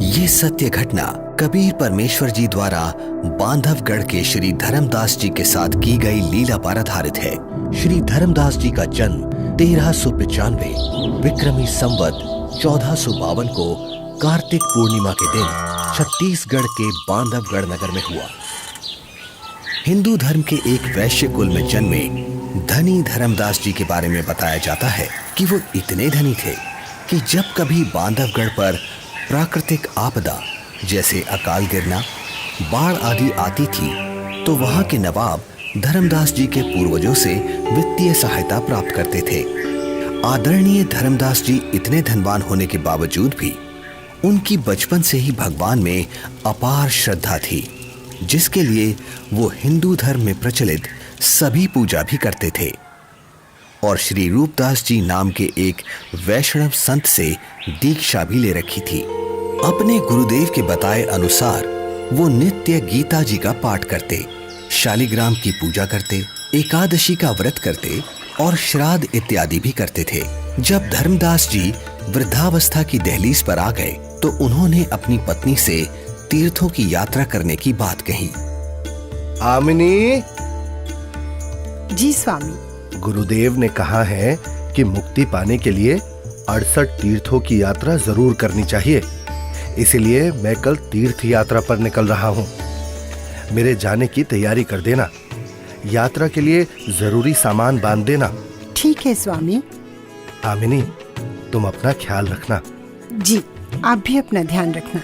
ये सत्य घटना कबीर परमेश्वर जी द्वारा बांधवगढ़ के श्री धर्मदास जी के साथ की गई लीला पर आधारित है। श्री धर्मदास जी का जन्म 1395 विक्रमी संवत 1452 को कार्तिक पूर्णिमा के दिन छत्तीसगढ़ के बांधवगढ़ नगर में हुआ। हिंदू धर्म के एक वैश्य कुल में जन्मे धनी धर्मदास जी के बारे में बताया जाता है कि वो इतने धनी थे कि जब कभी बांधवगढ़ पर प्राकृतिक आपदा जैसे अकाल गिरना, बाढ़ आदि आती थी तो वहां के नवाब धर्मदास जी के पूर्वजों से वित्तीय सहायता प्राप्त करते थे। आदरणीय धर्मदास जी इतने धनवान होने के बावजूद भी उनकी बचपन से ही भगवान में अपार श्रद्धा थी, जिसके लिए वो हिंदू धर्म में प्रचलित सभी पूजा भी करते थे और श्री रूपदास जी नाम के एक वैष्णव संत से दीक्षा भी ले रखी थी। अपने गुरुदेव के बताए अनुसार वो नित्य गीता जी का पाठ करते, शालिग्राम की पूजा करते, एकादशी का व्रत करते और श्राद्ध इत्यादि भी करते थे। जब धर्मदास जी वृद्धावस्था की दहलीज पर आ गए तो उन्होंने अपनी पत्नी से तीर्थों की यात्रा करने की बात कही। आमिनी। जी स्वामी। गुरुदेव ने कहा है कि मुक्ति पाने के लिए 68 तीर्थों की यात्रा जरूर करनी चाहिए, इसीलिए मैं कल तीर्थ यात्रा पर निकल रहा हूँ। मेरे जाने की तैयारी कर देना, यात्रा के लिए जरूरी सामान बांध देना। ठीक है स्वामी। आमिनी, तुम अपना ख्याल रखना। जी, आप भी अपना ध्यान रखना।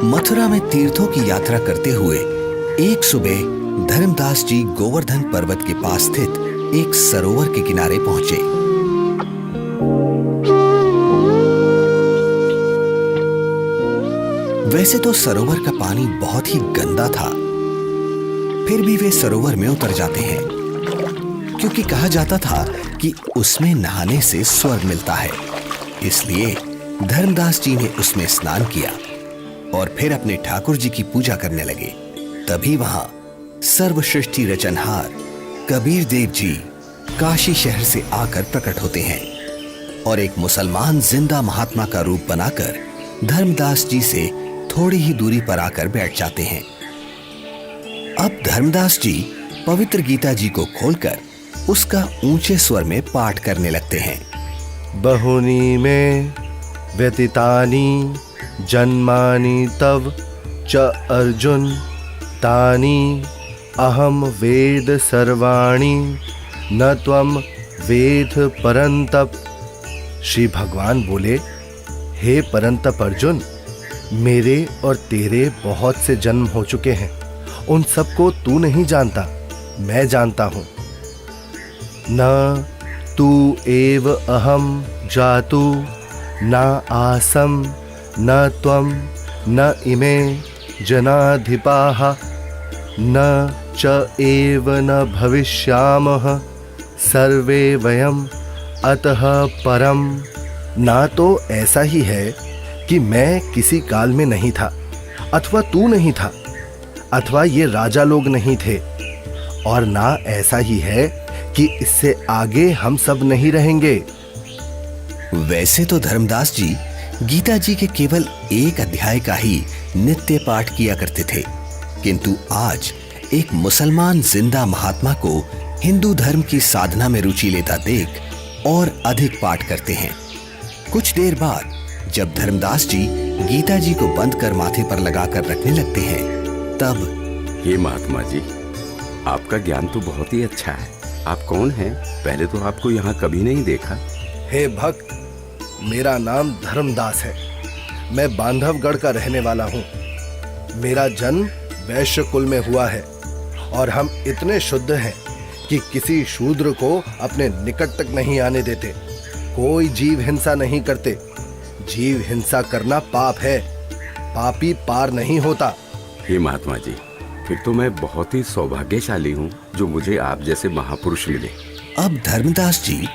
मथुरा में तीर्थों की यात्रा करते हुए एक सुबह धर्मदास जी गोवर्धन पर्वत के पास स्थित एक सरोवर के किनारे पहुंचे। वैसे तो सरोवर का पानी बहुत ही गंदा था, फिर भी वे सरोवर में उतर जाते हैं क्योंकि कहा जाता था कि उसमें नहाने से स्वर्ग मिलता है। इसलिए धर्मदास जी ने उसमें स्नान किया और फिर अपने ठाकुर जी की पूजा करने लगे। तभी वहां सर्वसृष्टि रचनहार कबीर देव जी काशी शहर से आकर प्रकट होते हैं और एक मुसलमान जिंदा महात्मा का रूप बनाकर धर्मदास जी से थोड़ी ही दूरी पर आकर बैठ जाते हैं। अब धर्मदास जी पवित्र गीता जी को खोलकर उसका ऊंचे स्वर में पाठ करने लगते हैं। बहुनी में व्यतीतानि जन्मानि तव च अर्जुन तानि अहम वेद सर्वाणि न त्वम वेद परंतप। श्री भगवान बोले, हे परंतप अर्जुन, मेरे और तेरे बहुत से जन्म हो चुके हैं, उन सबको तू नहीं जानता, मैं जानता हूँ। न तू एव अहम जातु न आसम न त्वम न इमे जनाधिपाः न च एव न भविष्यामः सर्वे वयम अतः परम। ना तो ऐसा ही है कि मैं किसी काल में नहीं था, अथवा तू नहीं था, अथवा ये राजा लोग नहीं थे, और ना ऐसा ही है कि इससे आगे हम सब नहीं रहेंगे। वैसे तो धर्मदास जी गीता जी के केवल एक अध्याय का ही नित्य पाठ किया करते थे, किंतु आज एक मुसलमान जिंदा महात्मा को हिंदू धर्म की साधना में रुचि लेता देख और अधिक पाठ करते हैं। कुछ देर बाद जब धर्मदास जी गीता जी को बंद कर माथे पर लगाकर रखने लगते हैं, तब हे महात्मा जी, आपका ज्ञान तो बहुत ही अच्छा है। आप कौन हैं? पहले तो आपको यहाँ कभी नहीं देखा। हे भक्त, मेरा नाम धर्मदास है। मैं बांधवगढ़ का रहने वाला हूँ। मेरा जन्म वैश्य कुल में हुआ है और हम इतने शुद्ध हैं कि किसी शूद्र को अपने निकट तक नहीं आने देते, कोई जीव हिंसा नहीं करते। जीव हिंसा करना पाप है, पापी पार नहीं होता। हे महात्मा जी, फिर तो मैं बहुत ही सौभाग्यशाली हूँ जो मुझे आप जैसे महापुरुष मिले। अब धर्मदास जी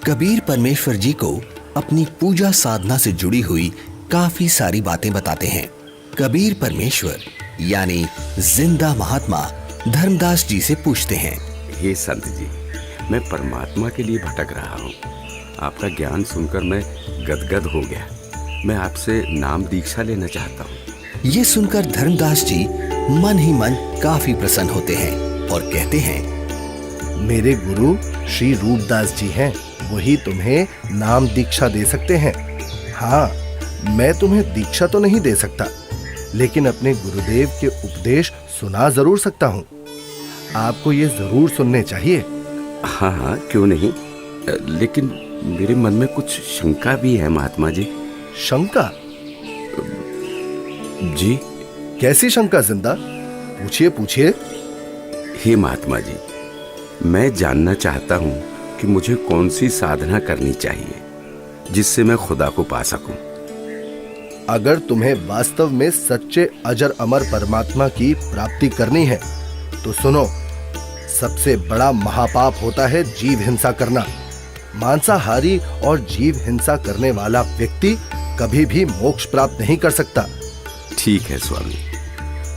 कबीर परमेश्वर जी को अपनी पूजा साधना से जुड़ी हुई काफी सारी बातें बताते हैं। कबीर परमेश्वर यानी जिंदा महात्मा धर्मदास जी से पूछते हैं, हे संत जी, मैं परमात्मा के लिए भटक रहा हूँ। आपका ज्ञान सुनकर मैं गदगद हो गया। मैं आपसे नाम दीक्षा लेना चाहता हूँ। ये सुनकर धर्मदास जी मन ही मन काफी प्रसन्न होते हैं और कहते हैं, मेरे गुरु श्री रूपदास जी हैं, वही तुम्हें नाम दीक्षा दे सकते हैं। हाँ, मैं तुम्हें दीक्षा तो नहीं दे सकता, लेकिन अपने गुरुदेव के उपदेश सुना जरूर सकता हूँ। आपको ये जरूर सुनने चाहिए। हाँ हाँ, क्यों नहीं, लेकिन मेरे मन में कुछ शंका भी है महात्मा जी। शंका? जी। कैसी शंका जिंदा? पूछिए पूछिए। हे महात्मा जी, मैं जानना चाहता हूँ कि मुझे कौन सी साधना करनी चाहिए जिससे मैं खुदा को पा सकूं। अगर तुम्हें वास्तव में सच्चे अजर अमर परमात्मा की प्राप्ति करनी है तो सुनो, सबसे बड़ा महापाप होता है जीव हिंसा करना। मांसाहारी और जीव हिंसा करने वाला व्यक्ति कभी भी मोक्ष प्राप्त नहीं कर सकता। ठीक है स्वामी,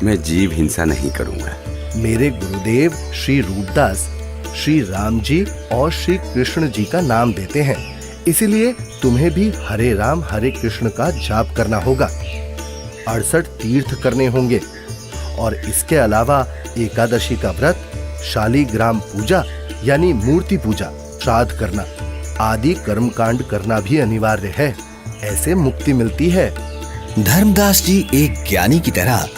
मैं जीव हिंसा नहीं करूंगा। मेरे गुरुदेव श्री रूपदास श्री राम जी और श्री कृष्ण जी का नाम देते हैं, इसीलिए तुम्हें भी हरे राम हरे कृष्ण का जाप करना होगा। 68 तीर्थ करने होंगे और इसके अलावा एकादशी का व्रत, शालीग्राम पूजा यानी मूर्ति पूजा, श्राद्ध करना आदि कर्मकांड करना भी अनिवार्य है। ऐसे मुक्ति मिलती है। धर्मदास जी एक ज्ञानी की तरह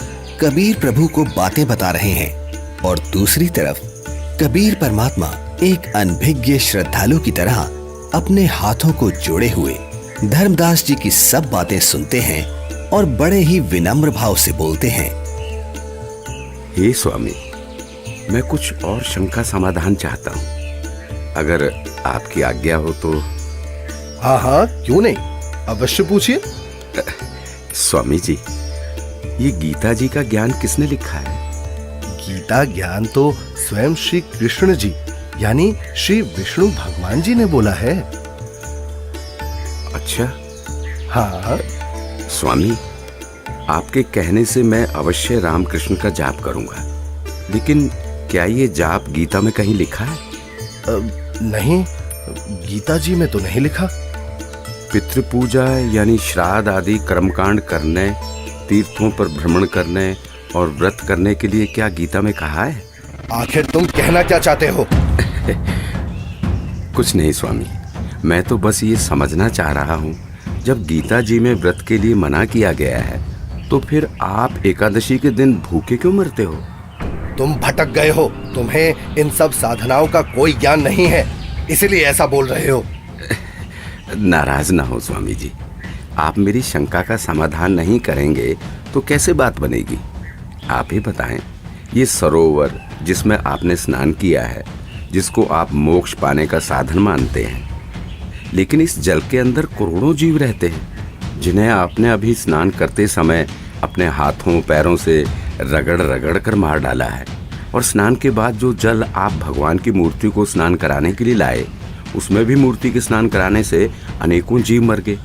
कबीर प्रभु को बातें बता रहे हैं और दूसरी तरफ कबीर परमात्मा एक अनभिज्ञ श्रद्धालु की तरह अपने हाथों को जोड़े हुए धर्मदास जी की सब बातें सुनते हैं और बड़े ही विनम्र भाव से बोलते हैं, हे स्वामी, मैं कुछ और शंका समाधान चाहता हूँ, अगर आपकी आज्ञा हो तो। हाँ हाँ, क्यों नहीं, अवश्य पूछिए। स्वामी जी, ये गीता जी का ज्ञान किसने लिखा है? गीता ज्ञान तो स्वयं श्री कृष्ण जी यानी श्री विष्णु भगवान जी ने बोला है। अच्छा। हाँ स्वामी, आपके कहने से मैं अवश्य रामकृष्ण का जाप करूंगा, लेकिन क्या ये जाप गीता में कहीं लिखा है? नहीं, गीता जी में तो नहीं लिखा। पितृपूजा यानी श्राद्ध आदि कर्मकांड करने, तीर्थों पर भ्रमण करने और व्रत करने के लिए क्या गीता में कहा है? आखिर तुम कहना क्या चाहते हो? कुछ नहीं स्वामी, मैं तो बस ये समझना चाह रहा हूँ, जब गीता जी में व्रत के लिए मना किया गया है तो फिर आप एकादशी के दिन भूखे क्यों मरते हो? तुम भटक गए हो, तुम्हें इन सब साधनाओं का कोई ज्ञान नहीं है, इसलिए ऐसा बोल रहे हो। नाराज ना हो स्वामी जी, आप मेरी शंका का समाधान नहीं करेंगे तो कैसे बात बनेगी? आप ही बताएं, ये सरोवर जिसमें आपने स्नान किया है, जिसको आप मोक्ष पाने का साधन मानते हैं, लेकिन इस जल के अंदर करोड़ों जीव रहते हैं जिन्हें आपने अभी स्नान करते समय अपने हाथों पैरों से रगड़ रगड़ कर मार डाला है, और स्नान के बाद जो जल आप भगवान की मूर्ति को स्नान कराने के लिए लाए, उसमें भी मूर्ति के स्नान कराने से अनेकों जीव मर गए,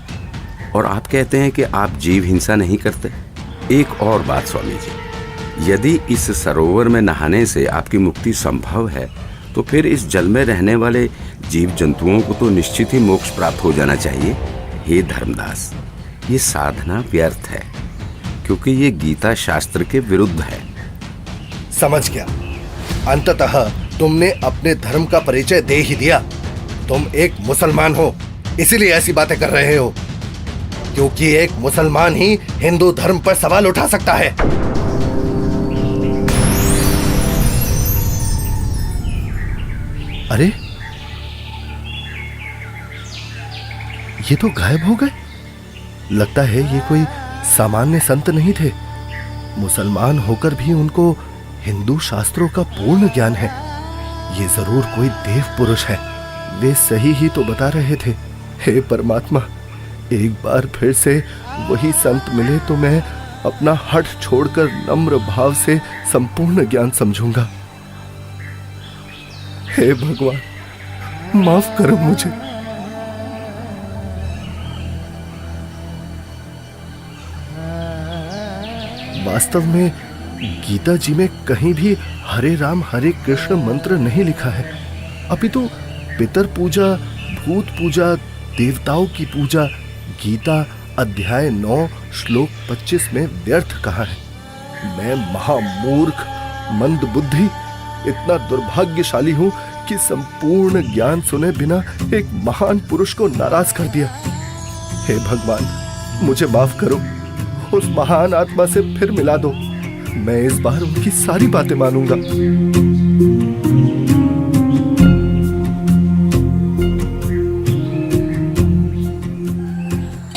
और आप कहते हैं कि आप जीव हिंसा नहीं करते। एक और बात स्वामी जी, यदि इस सरोवर में नहाने से आपकी मुक्ति संभव है तो फिर इस जल में रहने वाले जीव जंतुओं को तो निश्चित ही मोक्ष प्राप्त हो जाना चाहिए। हे धर्मदास, ये साधना व्यर्थ है क्योंकि ये गीता शास्त्र के विरुद्ध है। समझ गया, अंततः तुमने अपने धर्म का परिचय दे ही दिया। तुम एक मुसलमान हो, इसीलिए ऐसी बातें कर रहे हो, क्योंकि एक मुसलमान ही हिंदू धर्म पर सवाल उठा सकता है। अरे, ये तो गायब हो गए। लगता है ये कोई सामान्य संत नहीं थे। मुसलमान होकर भी उनको हिंदू शास्त्रों का पूर्ण ज्ञान है। ये जरूर कोई देव पुरुष है। वे सही ही तो बता रहे थे। हे परमात्मा, एक बार फिर से वही संत मिले तो मैं अपना हठ छोड़कर नम्र भाव से संपूर्ण ज्ञान समझूंगा। हे भगवान, माफ करो मुझे। वास्तव में गीता जी में कहीं भी हरे राम हरे कृष्ण मंत्र नहीं लिखा है, अपितु पितर पूजा, भूत पूजा, देवताओं की पूजा गीता अध्याय 9 श्लोक 25 में व्यर्थ कहा है। मैं महामूर्ख, मंद बुद्धि, इतना दुर्भाग्यशाली हूं कि संपूर्ण ज्ञान सुने बिना एक महान पुरुष को नाराज कर दिया। हे भगवान, मुझे माफ करो, उस महान आत्मा से फिर मिला दो। मैं इस बार उनकी सारी बातें मानूंगा।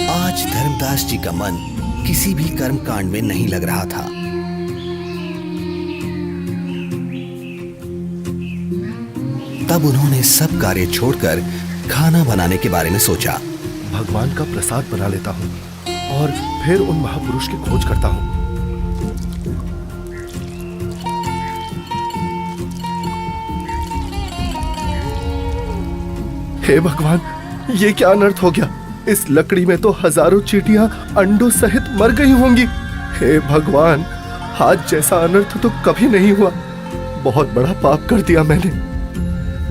आज धर्मदास जी का मन किसी भी कर्म कांड में नहीं लग रहा था। तब उन्होंने सब कार्य छोड़कर खाना बनाने के बारे में सोचा। भगवान का प्रसाद बना लेता हूँ और फिर उन महापुरुष की खोज करता हूँ। हे भगवान, ये क्या अनर्थ हो गया? इस लकड़ी में तो हजारों चींटियां अंडों सहित मर गई होंगी। हे भगवान, आज जैसा अनर्थ तो कभी नहीं हुआ। बहुत बड़ा पाप कर दिया मैंने।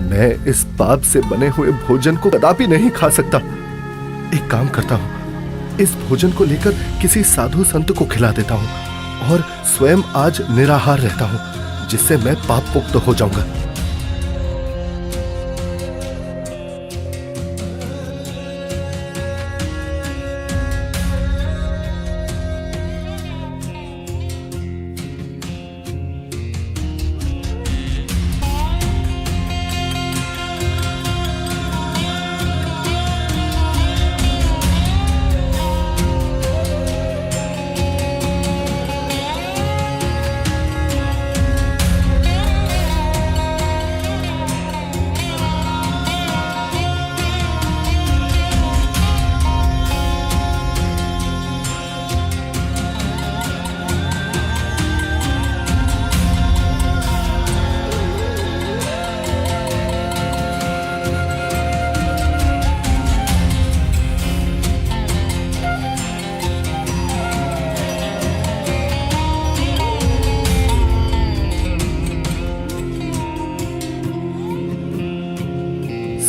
मैं इस पाप से बने हुए भोजन को कदापि नहीं खा सकता। एक काम करता हूँ, इस भोजन को लेकर किसी साधु संत को खिला देता हूँ और स्वयं आज निराहार रहता हूँ, जिससे मैं पाप मुक्त हो जाऊंगा।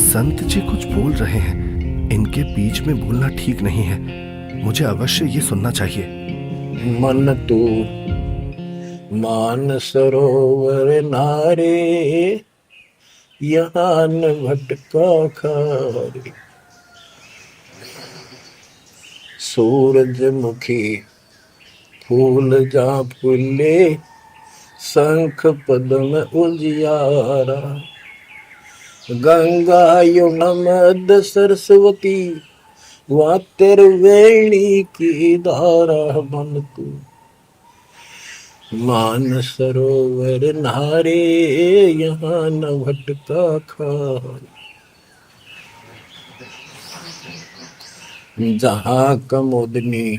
संत जी कुछ बोल रहे हैं, इनके बीच में बोलना ठीक नहीं है। मुझे अवश्य ये सुनना चाहिए। मन तू मान सरोवर नारे, यहाँ न भटका खारे। सूरजमुखी फूल जा फूले, शंख पद्म उजियारा। गंगा यमुना मद सरस्वती, वहाँ त्रिवेणी की धारा। मन तू मान सरोवर नारे, यहाँ न भटका खारे। जहाँ कमोदनी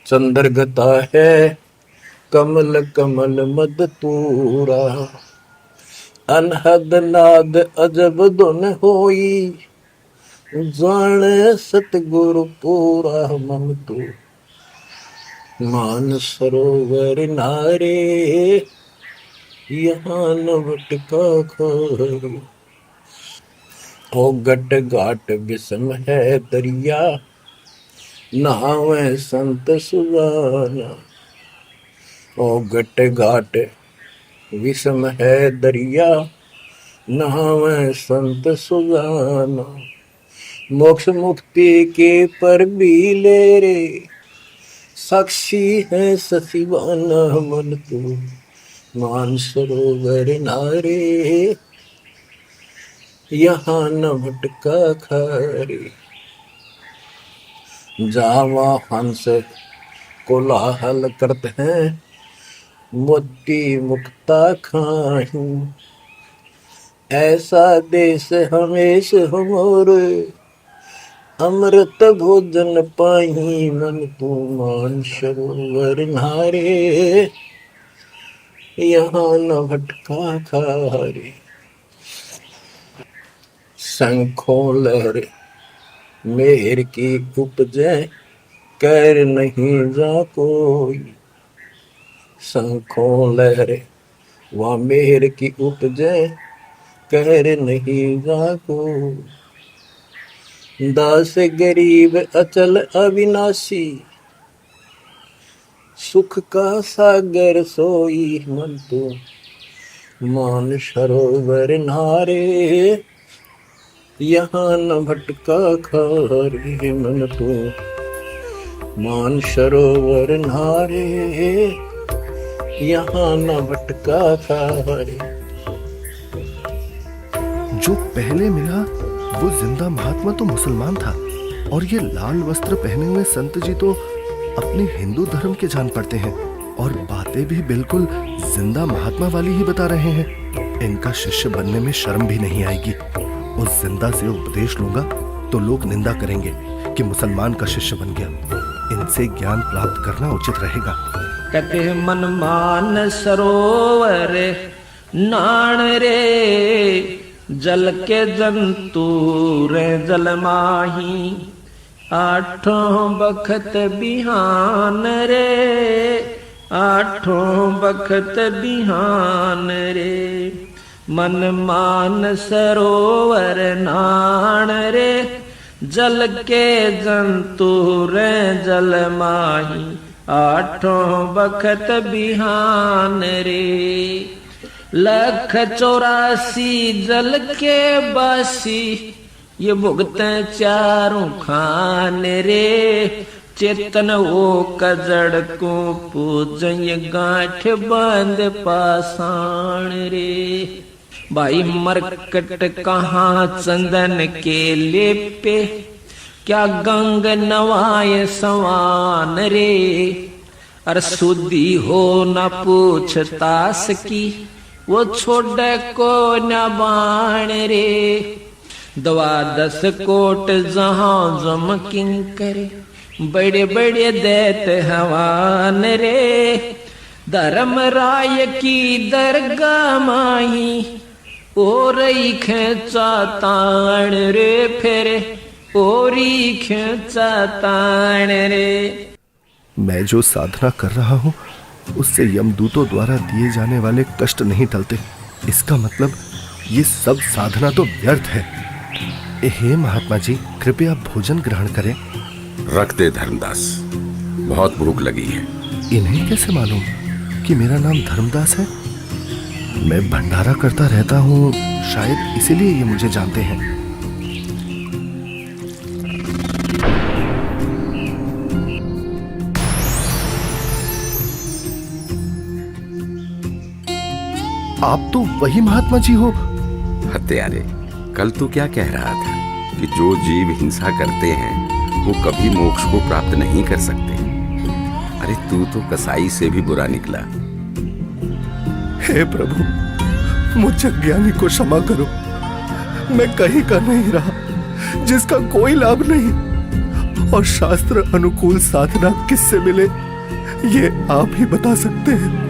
चंद्रगता है, कमल कमल मद तूरा। अनहद नाद अजब धुन होई, जाने सतगुरु पूरा। मन तू मान सरोवर नारे, यहाँ न भटका खारे। ओ गट घाट विषम है दरिया, नहावे संत सुजाना। ओ गट घाट विषम है दरिया, नहावे संत सुजाना। मोक्ष मुक्ति के पर भी ले रे, साक्षी है ससीवाना। मन तू मान सरोवर नारे, यहाँ न भटका खारे। जावा हंस कोलाहल करते हैं, मोती मुक्ता खाऊं। ऐसा देश हमेश हमोरे, अमृत भोजन पाही मन तू मान सरोवर नारे, यहाँ न भटका खारे। शंखों लहरे मेहर की उपजे, कर नहीं जा कोई। शंखों लहरे वहाँ मेहर की उपजे, कर नहीं जा कोई। दास गरीब अचल अविनाशी, सुख का सागर सोई मन तो मान सरोवर नारे, यहाँ न भटका खारे मन तो मान सरोवर नारे, यहाँ न भटका खारे। जो पहले मिला वो जिंदा महात्मा तो मुसलमान था, और ये लाल वस्त्र पहने हुए संत जी तो अपने हिंदू धर्म के जान पड़ते हैं, और बातें भी बिल्कुल जिंदा महात्मा वाली ही बता रहे हैं। इनका शिष्य बनने में शर्म भी नहीं आएगी। उस जिंदा से उपदेश लूंगा तो लोग निंदा करेंगे कि मुसलमान का शिष्य बन गया। इनसे ज्ञान प्राप्त करना उचित रहेगा। कहते मन मान सरोवर नाण रे, जल के जंतु रे जल माही। आठों बखत बिहान रे, आठों बखत बिहान रे। मन मान सरोवर नाण रे, जल के जंतु रे जल माही। आठों बखत बिहान रे, 184 जल के बासी। ये भुगते चारों खान रे, चेतन वो कजड़ को पूजय गांठ बांध पाषाण रे। भाई मरकट कहाँ चंदन के लेपे, क्या गंग नवाय सवान रे। अर सुधी हो न पूछतास की, वो छोड़ को न बाण रे। 12 कोट जहां जम किंकर, बड़े बड़े दैत हवान रे। धर्म राय की दरगाह माही, ओरई खेचा ताण रे फेरे, ओरी खेचा ताण रे। मैं जो साधना कर रहा हूँ उससे यमदूतों द्वारा दिए जाने वाले कष्ट नहीं टलते। इसका मतलब ये सब साधना तो व्यर्थ है। हे महात्मा जी, कृपया भोजन ग्रहण करें। रख दे धर्मदास, बहुत भूख लगी है। इन्हें कैसे मालूम कि मेरा नाम धर्मदास है? मैं भंडारा करता रहता हूँ, शायद इसीलिए ये मुझे जानते हैं। आप तो वही महात्मा जी हो। हत्यारे, कल तू क्या कह रहा था कि जो जीव हिंसा करते हैं वो कभी मोक्ष को प्राप्त नहीं कर सकते। अरे तू तो कसाई से भी बुरा निकला। हे प्रभु, मुझ अज्ञानी को क्षमा करो। मैं कहीं का नहीं रहा जिसका कोई लाभ नहीं, और शास्त्र अनुकूल साधना किससे मिले ये आप ही बता सकते हैं।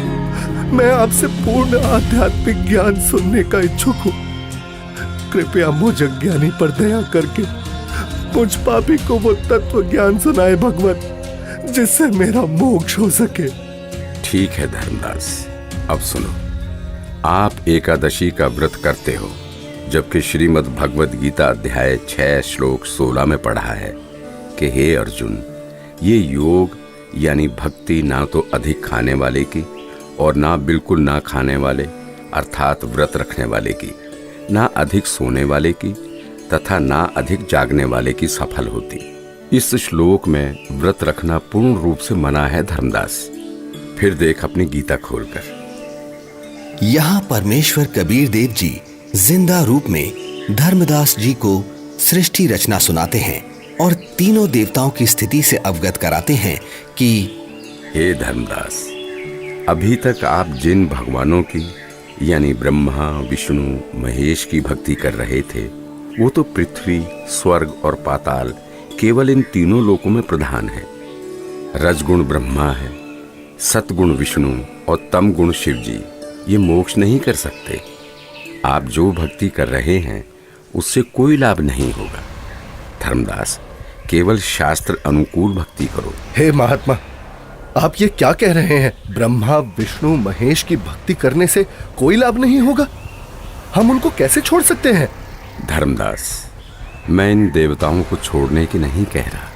मैं आपसे पूर्ण आध्यात्मिक ज्ञान सुनने का इच्छुक हूँ। कृपया मुझ अज्ञानी पर दया करके मुझ पापी को वो तत्व ज्ञान सुनाए भगवत, जिससे मेरा मोक्ष हो सके। ठीक है धर्मदास, अब सुनो। आप एकादशी का व्रत करते हो, जबकि श्रीमद् भगवद गीता अध्याय 6 श्लोक 16 में पढ़ा है कि हे अर्जुन, ये योग यानी भक्ति ना तो अधिक खाने वाले की और ना बिल्कुल ना खाने वाले अर्थात व्रत रखने वाले की, ना अधिक सोने वाले की तथा ना अधिक जागने वाले की सफल होती। इस श्लोक में व्रत रखना पूर्ण रूप से मना है धर्मदास। फिर देख अपनी गीता खोलकर। यहाँ परमेश्वर कबीर देव जी जिंदा रूप में धर्मदास जी को सृष्टि रचना सुनाते हैं और तीनों देवताओं की स्थिति से अवगत कराते हैं कि हे धर्मदास, अभी तक आप जिन भगवानों की यानी ब्रह्मा विष्णु महेश की भक्ति कर रहे थे, वो तो पृथ्वी, स्वर्ग और पाताल केवल इन तीनों लोकों में प्रधान है। रजगुण ब्रह्मा है, सतगुण विष्णु और तम गुण शिव जी ये मोक्ष नहीं कर सकते। आप जो भक्ति कर रहे हैं उससे कोई लाभ नहीं होगा। धर्मदास, केवल शास्त्र अनुकूल भक्ति करो। हे महात्मा, आप ये क्या कह रहे हैं? ब्रह्मा विष्णु महेश की भक्ति करने से कोई लाभ नहीं होगा? हम उनको कैसे छोड़ सकते हैं? धर्मदास, मैं इन देवताओं को छोड़ने की नहीं कह रहा,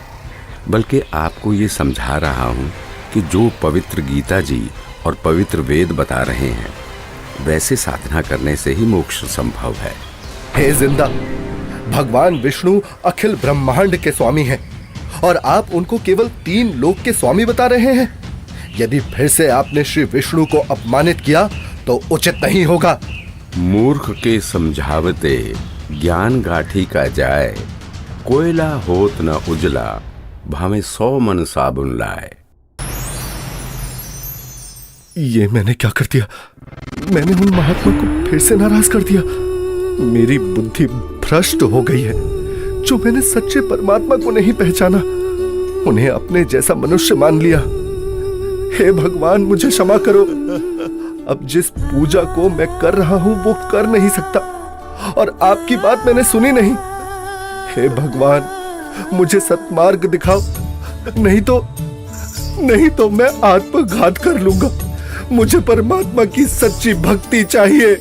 बल्कि आपको ये समझा रहा हूँ कि जो पवित्र गीता जी और पवित्र वेद बता रहे हैं वैसे साधना करने से ही मोक्ष संभव है। हे जिंदा, भगवान विष्णु अखिल ब्रह्मांड के स्वामी हैं और आप उनको केवल 3 लोक के स्वामी बता रहे हैं। यदि फिर से आपने श्री विष्णु को अपमानित किया तो उचित नहीं होगा। मूर्ख के समझावते ज्ञान गाठी का जाए, कोयला होत न उजला, भावे 100 मन साबुन लाए। ये मैंने क्या कर दिया? मैंने उन महात्मा को फिर से नाराज कर दिया। मेरी बुद्धि भ्रष्ट हो गई है। जो मैंने सच्चे परमात्मा को नहीं पहचाना, उन्हें अपने जैसा मनुष्य मान लिया। हे भगवान, मुझे क्षमा करो। अब जिस पूजा को मैं कर रहा हूं वो कर नहीं सकता और आपकी बात मैंने सुनी नहीं। हे भगवान, मुझे सत्मार्ग दिखाओ, नहीं तो मैं आत्मघात कर लूंगा। मुझे परमात्मा की सच्ची भक्ति चाहिए।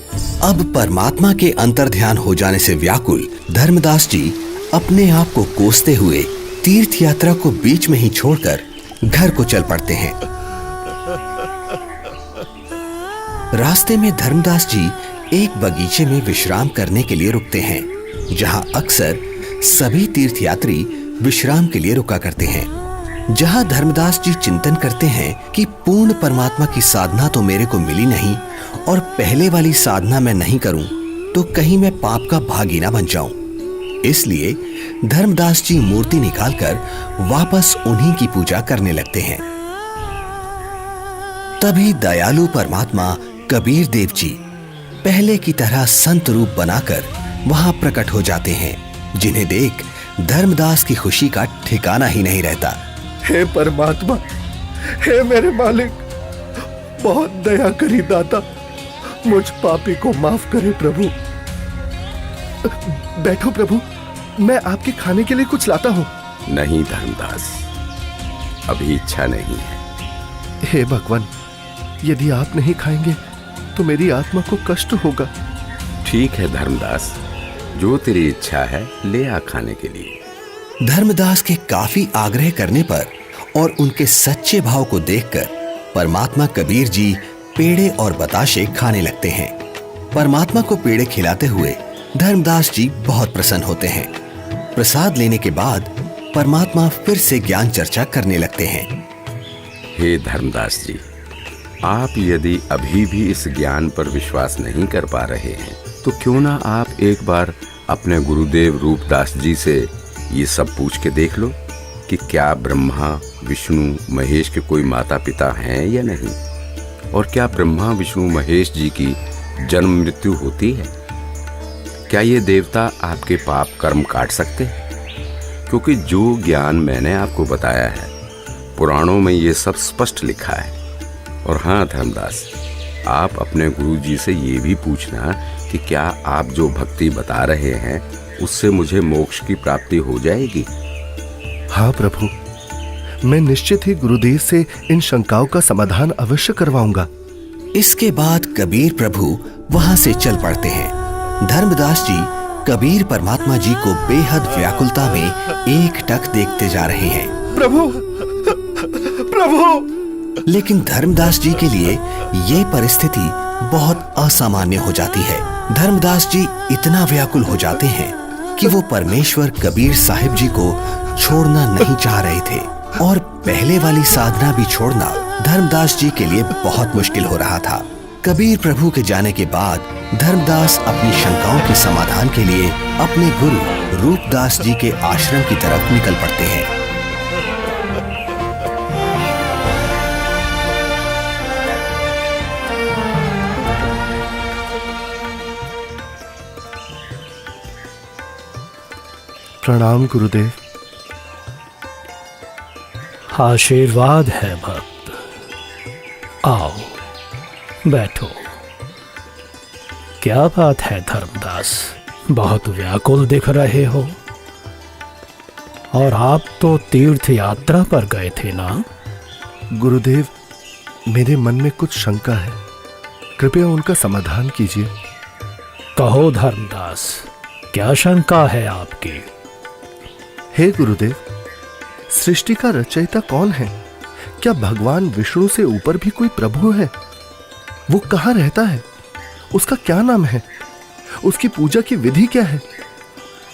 अब परमात्मा के अंतर्ध्यान हो जाने से व्याकुल धर्मदास जी अपने आप को कोसते हुए तीर्थ यात्रा को बीच में ही छोड़कर घर को चल पड़ते हैं। रास्ते में धर्मदास जी एक बगीचे में विश्राम करने के लिए रुकते हैं, जहां अक्सर सभी तीर्थयात्री विश्राम के लिए रुका करते हैं। जहां धर्मदास जी चिंतन करते हैं कि पूर्ण परमात्मा की साधना तो मेरे को मिली नहीं और पहले वाली साधना मैं नहीं करूं तो कहीं मैं पाप का भागी ना बन जाऊं। इसलिए धर्मदास जी मूर्ति निकालकर वापस उन्हीं की पूजा करने लगते हैं। तभी दयालु परमात्मा कबीर देव जी पहले की तरह संत रूप बनाकर वहां प्रकट हो जाते हैं, जिन्हें देख धर्मदास की खुशी का ठिकाना ही नहीं रहता। हे परमात्मा, हे मेरे मालिक, बहुत दया करी दाता, मुझ पापी को माफ करे प्रभु। बैठो प्रभु, मैं आपके खाने के लिए कुछ लाता हूँ। नहीं धर्मदास, अभी इच्छा नहीं है। हे भगवान, यदि आप नहीं खाएंगे तो मेरी आत्मा को कष्ट होगा। ठीक है धर्मदास, जो तेरी इच्छा है ले आ खाने के लिए। धर्मदास के काफी आग्रह करने पर और उनके सच्चे भाव को देखकर परमात्मा कबीर जी पेड़े और बताशे खाने लगते हैं। परमात्मा को पेड़े खिलाते हुए धर्मदास जी बहुत प्रसन्न होते हैं। प्रसाद लेने के बाद परमात्मा फिर से ज्ञान चर्चा करने लगते हैं। हे धर्मदास जी, आप यदि अभी भी इस ज्ञान पर विश्वास नहीं कर पा रहे हैं तो क्यों ना आप एक बार अपने गुरुदेव रूपदास जी से ये सब पूछ के देख लो कि क्या ब्रह्मा विष्णु महेश के कोई माता पिता हैं या नहीं, और क्या ब्रह्मा विष्णु महेश जी की जन्म मृत्यु होती है। क्या ये देवता आपके पाप कर्म काट सकते हैं? क्योंकि जो ज्ञान मैंने आपको बताया है पुराणों में ये सब स्पष्ट लिखा है। और हाँ धर्मदास, आप अपने गुरु जी से ये भी पूछना कि क्या आप जो भक्ति बता रहे हैं उससे मुझे मोक्ष की प्राप्ति हो जाएगी। हाँ प्रभु, मैं निश्चित ही गुरुदेव से इन शंकाओं का समाधान अवश्य करवाऊंगा। इसके बाद कबीर प्रभु वहां से चल पड़ते हैं। धर्मदास जी कबीर परमात्मा जी को बेहद व्याकुलता में एकटक देखते जा रहे हैं। प्रभु, प्रभु! लेकिन धर्मदास जी के लिए ये परिस्थिति बहुत असामान्य हो जाती है। धर्मदास जी इतना व्याकुल हो जाते हैं कि वो परमेश्वर कबीर साहिब जी को छोड़ना नहीं चाह रहे थे और पहले वाली साधना भी छोड़ना धर्मदास जी के लिए बहुत मुश्किल हो रहा था। कबीर प्रभु के जाने के बाद धर्मदास अपनी शंकाओं के समाधान के लिए अपने गुरु रूपदास जी के आश्रम की तरफ निकल पड़ते हैं। प्रणाम गुरुदेव। आशीर्वाद है भक्त। आओ बैठो। क्या बात है धर्मदास, बहुत व्याकुल दिख रहे हो। और आप तो तीर्थ यात्रा पर गए थे ना? गुरुदेव, मेरे मन में कुछ शंका है, कृपया उनका समाधान कीजिए। कहो धर्मदास, क्या शंका है आपकी? हे गुरुदेव, सृष्टि का रचयिता कौन है? क्या भगवान विष्णु से ऊपर भी कोई प्रभु है? वो कहाँ रहता है? उसका क्या नाम है? उसकी पूजा की विधि क्या है?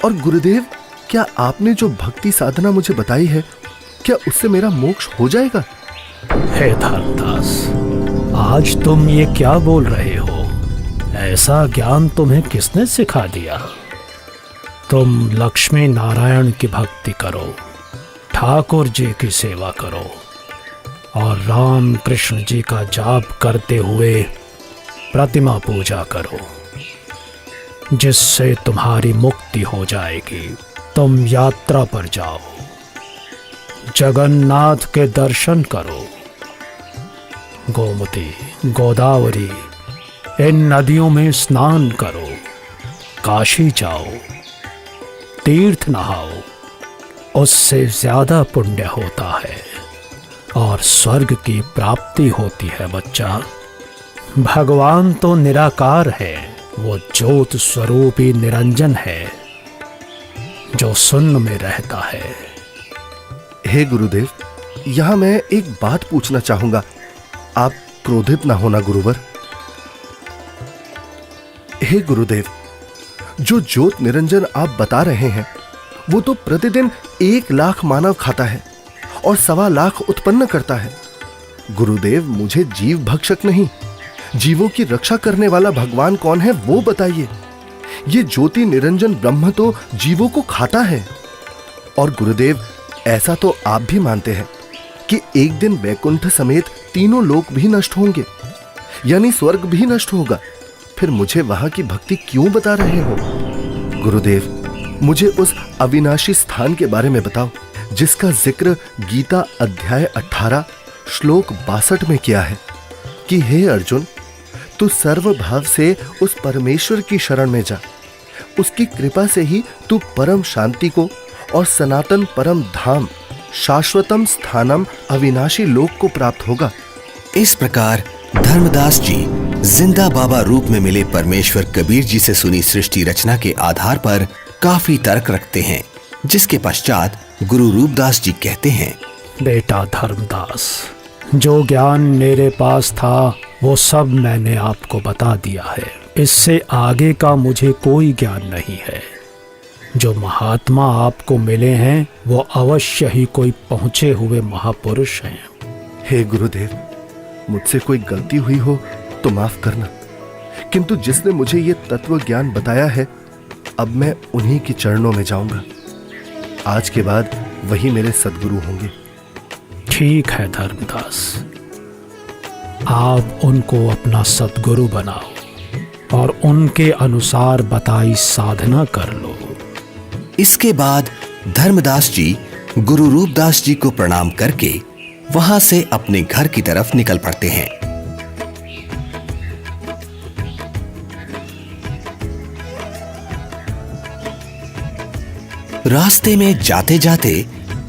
और गुरुदेव, क्या आपने जो भक्ति साधना मुझे बताई है, क्या उससे मेरा मोक्ष हो जाएगा? हे धर्मदास, आज तुम ये क्या बोल रहे हो? ऐसा ज्ञान तुम्हें किसने सिखा दिया? तुम लक्ष्मी नारायण की भक्ति करो, ठाकुर जी की सेवा करो और राम कृष्ण जी का जाप करते हुए प्रतिमा पूजा करो, जिससे तुम्हारी मुक्ति हो जाएगी। तुम यात्रा पर जाओ, जगन्नाथ के दर्शन करो, गोमती, गोदावरी इन नदियों में स्नान करो, काशी जाओ, तीर्थ नहाओ, उससे ज्यादा पुण्य होता है और स्वर्ग की प्राप्ति होती है बच्चा। भगवान तो निराकार है, वो ज्योत स्वरूपी निरंजन है जो शून्य में रहता है। हे गुरुदेव, यहां मैं एक बात पूछना चाहूंगा, आप क्रोधित ना होना गुरुवर। हे गुरुदेव, जो ज्योत निरंजन आप बता रहे हैं, वो तो प्रतिदिन 1 लाख मानव खाता है और 1.25 लाख उत्पन्न करता है। गुरुदेव, मुझे जीव भक्षक नहीं, जीवों की रक्षा करने वाला भगवान कौन है वो बताइए। ये ज्योति निरंजन ब्रह्म तो जीवों को खाता है। और गुरुदेव, ऐसा तो आप भी मानते हैं कि एक दिन वैकुंठ समेत तीनों लोक भी नष्ट होंगे, यानी स्वर्ग भी नष्ट होगा। फिर मुझे वहां की भक्ति क्यों बता रहे हो? गुरुदेव, मुझे उस अविनाशी स्थान के बारे में बताओ जिसका जिक्र गीता अध्याय 18 श्लोक 62 में किया है कि हे अर्जुन, तू सर्वभाव से उस परमेश्वर की शरण में जा, उसकी कृपा से ही तू परम शांति को और सनातन परम धाम शाश्वतम स्थानम अविनाशी लोक को प्राप्त होगा। इस प्रकार धर्मदास जी जिंदा बाबा रूप में मिले परमेश्वर कबीर जी से सुनी सृष्टि रचना के आधार पर काफी तर्क रखते हैं, जिसके पश्चात गुरु रूपदास जी कहते हैं, बेटा धर्मदास, जो ज्ञान मेरे पास था वो सब मैंने आपको बता दिया है। इससे आगे का मुझे कोई ज्ञान नहीं है। जो महात्मा आपको मिले हैं वो अवश्य ही कोई पहुंचे हुए महापुरुष हैं। हे गुरुदेव, मुझसे कोई गलती हुई हो तो माफ करना, किंतु जिसने मुझे ये तत्व ज्ञान बताया है, अब मैं उन्हीं के चरणों में जाऊंगा। आज के बाद वही मेरे सद्गुरु होंगे। ठीक है धर्मदास, आप उनको अपना सद्गुरु बनाओ और उनके अनुसार बताई साधना कर लो। इसके बाद धर्मदास जी गुरु रूपदास जी को प्रणाम करके वहां से अपने घर की तरफ निकल पड़ते हैं। रास्ते में जाते जाते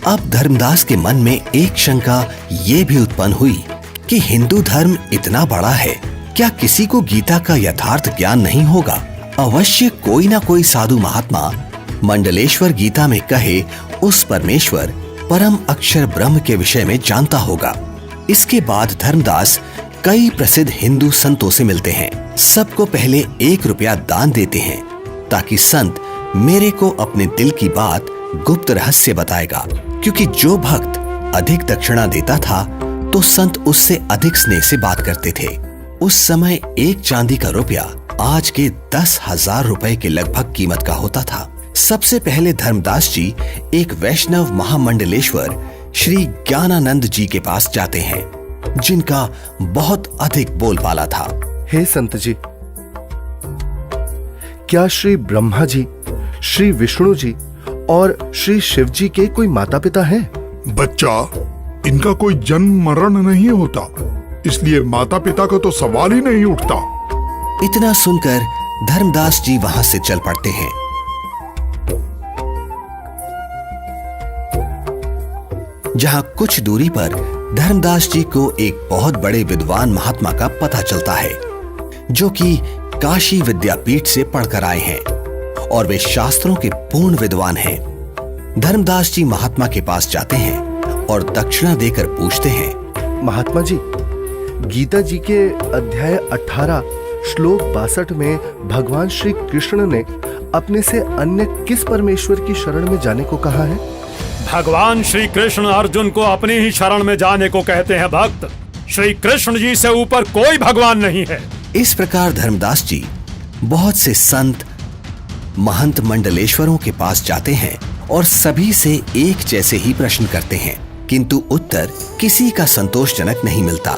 अब धर्मदास के मन में एक शंका ये भी उत्पन्न हुई कि हिंदू धर्म इतना बड़ा है, क्या किसी को गीता का यथार्थ ज्ञान नहीं होगा? अवश्य कोई ना कोई साधु महात्मा मंडलेश्वर गीता में कहे उस परमेश्वर परम अक्षर ब्रह्म के विषय में जानता होगा। इसके बाद धर्मदास कई प्रसिद्ध हिंदू संतों से मिलते हैं। सबको पहले 1 रुपया दान देते हैं ताकि संत मेरे को अपने दिल की बात गुप्त रहस्य बताएगा, क्योंकि जो भक्त अधिक दक्षिणा देता था तो संत उससे अधिक स्नेह से बात करते थे। उस समय 1 चांदी का रुपया आज के 10,000 रुपए के लगभग कीमत का होता था। सबसे पहले धर्मदास जी एक वैष्णव महामंडलेश्वर श्री ज्ञानानंद जी के पास जाते हैं, जिनका बहुत अधिक बोलबाला था। हे संत जी, क्या श्री ब्रह्मा जी, श्री विष्णु जी और श्री शिव जी के कोई माता पिता हैं? बच्चा, इनका कोई जन्म मरण नहीं होता, इसलिए माता पिता का तो सवाल ही नहीं उठता। इतना सुनकर धर्मदास जी वहां से चल पड़ते हैं। जहां कुछ दूरी पर धर्मदास जी को एक बहुत बड़े विद्वान महात्मा का पता चलता है, जो कि काशी विद्यापीठ से पढ़कर आए हैं और वे शास्त्रों के पूर्ण विद्वान हैं। धर्मदास जी महात्मा के पास जाते हैं और दक्षिणा देकर पूछते हैं, महात्मा जी, गीता जी के अध्याय 18 श्लोक 62 में भगवान श्री कृष्ण ने अपने से अन्य किस परमेश्वर की शरण में जाने को कहा है? भगवान श्री कृष्ण अर्जुन को अपनी ही शरण में जाने को कहते हैं भक्त। श्री कृष्ण जी से ऊपर कोई भगवान नहीं है। इस प्रकार धर्मदास जी बहुत से संत महंत मंडलेश्वरों के पास जाते हैं और सभी से एक जैसे ही प्रश्न करते हैं, किंतु उत्तर किसी का संतोषजनक नहीं मिलता।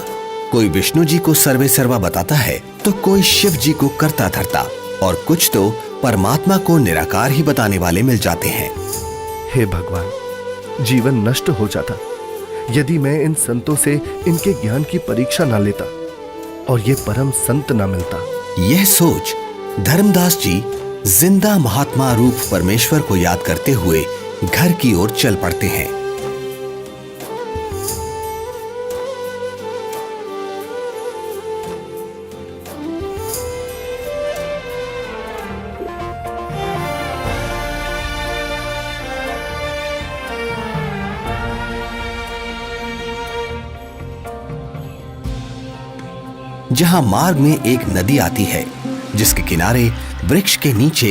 कोई विष्णु जी को सर्वे सर्वा बताता है तो कोई शिव जी को करता धरता और कुछ तो परमात्मा को निराकार ही बताने वाले मिल जाते हैं। हे भगवान, जीवन नष्ट हो जाता यदि मैं इन संतों से इनके ज्ञान की परीक्षा ना लेता और ये परम संत ना मिलता। यह सोच धर्मदास जी जिंदा महात्मा रूप परमेश्वर को याद करते हुए घर की ओर चल पड़ते हैं। जहां मार्ग में एक नदी आती है, जिसके किनारे वृक्ष के नीचे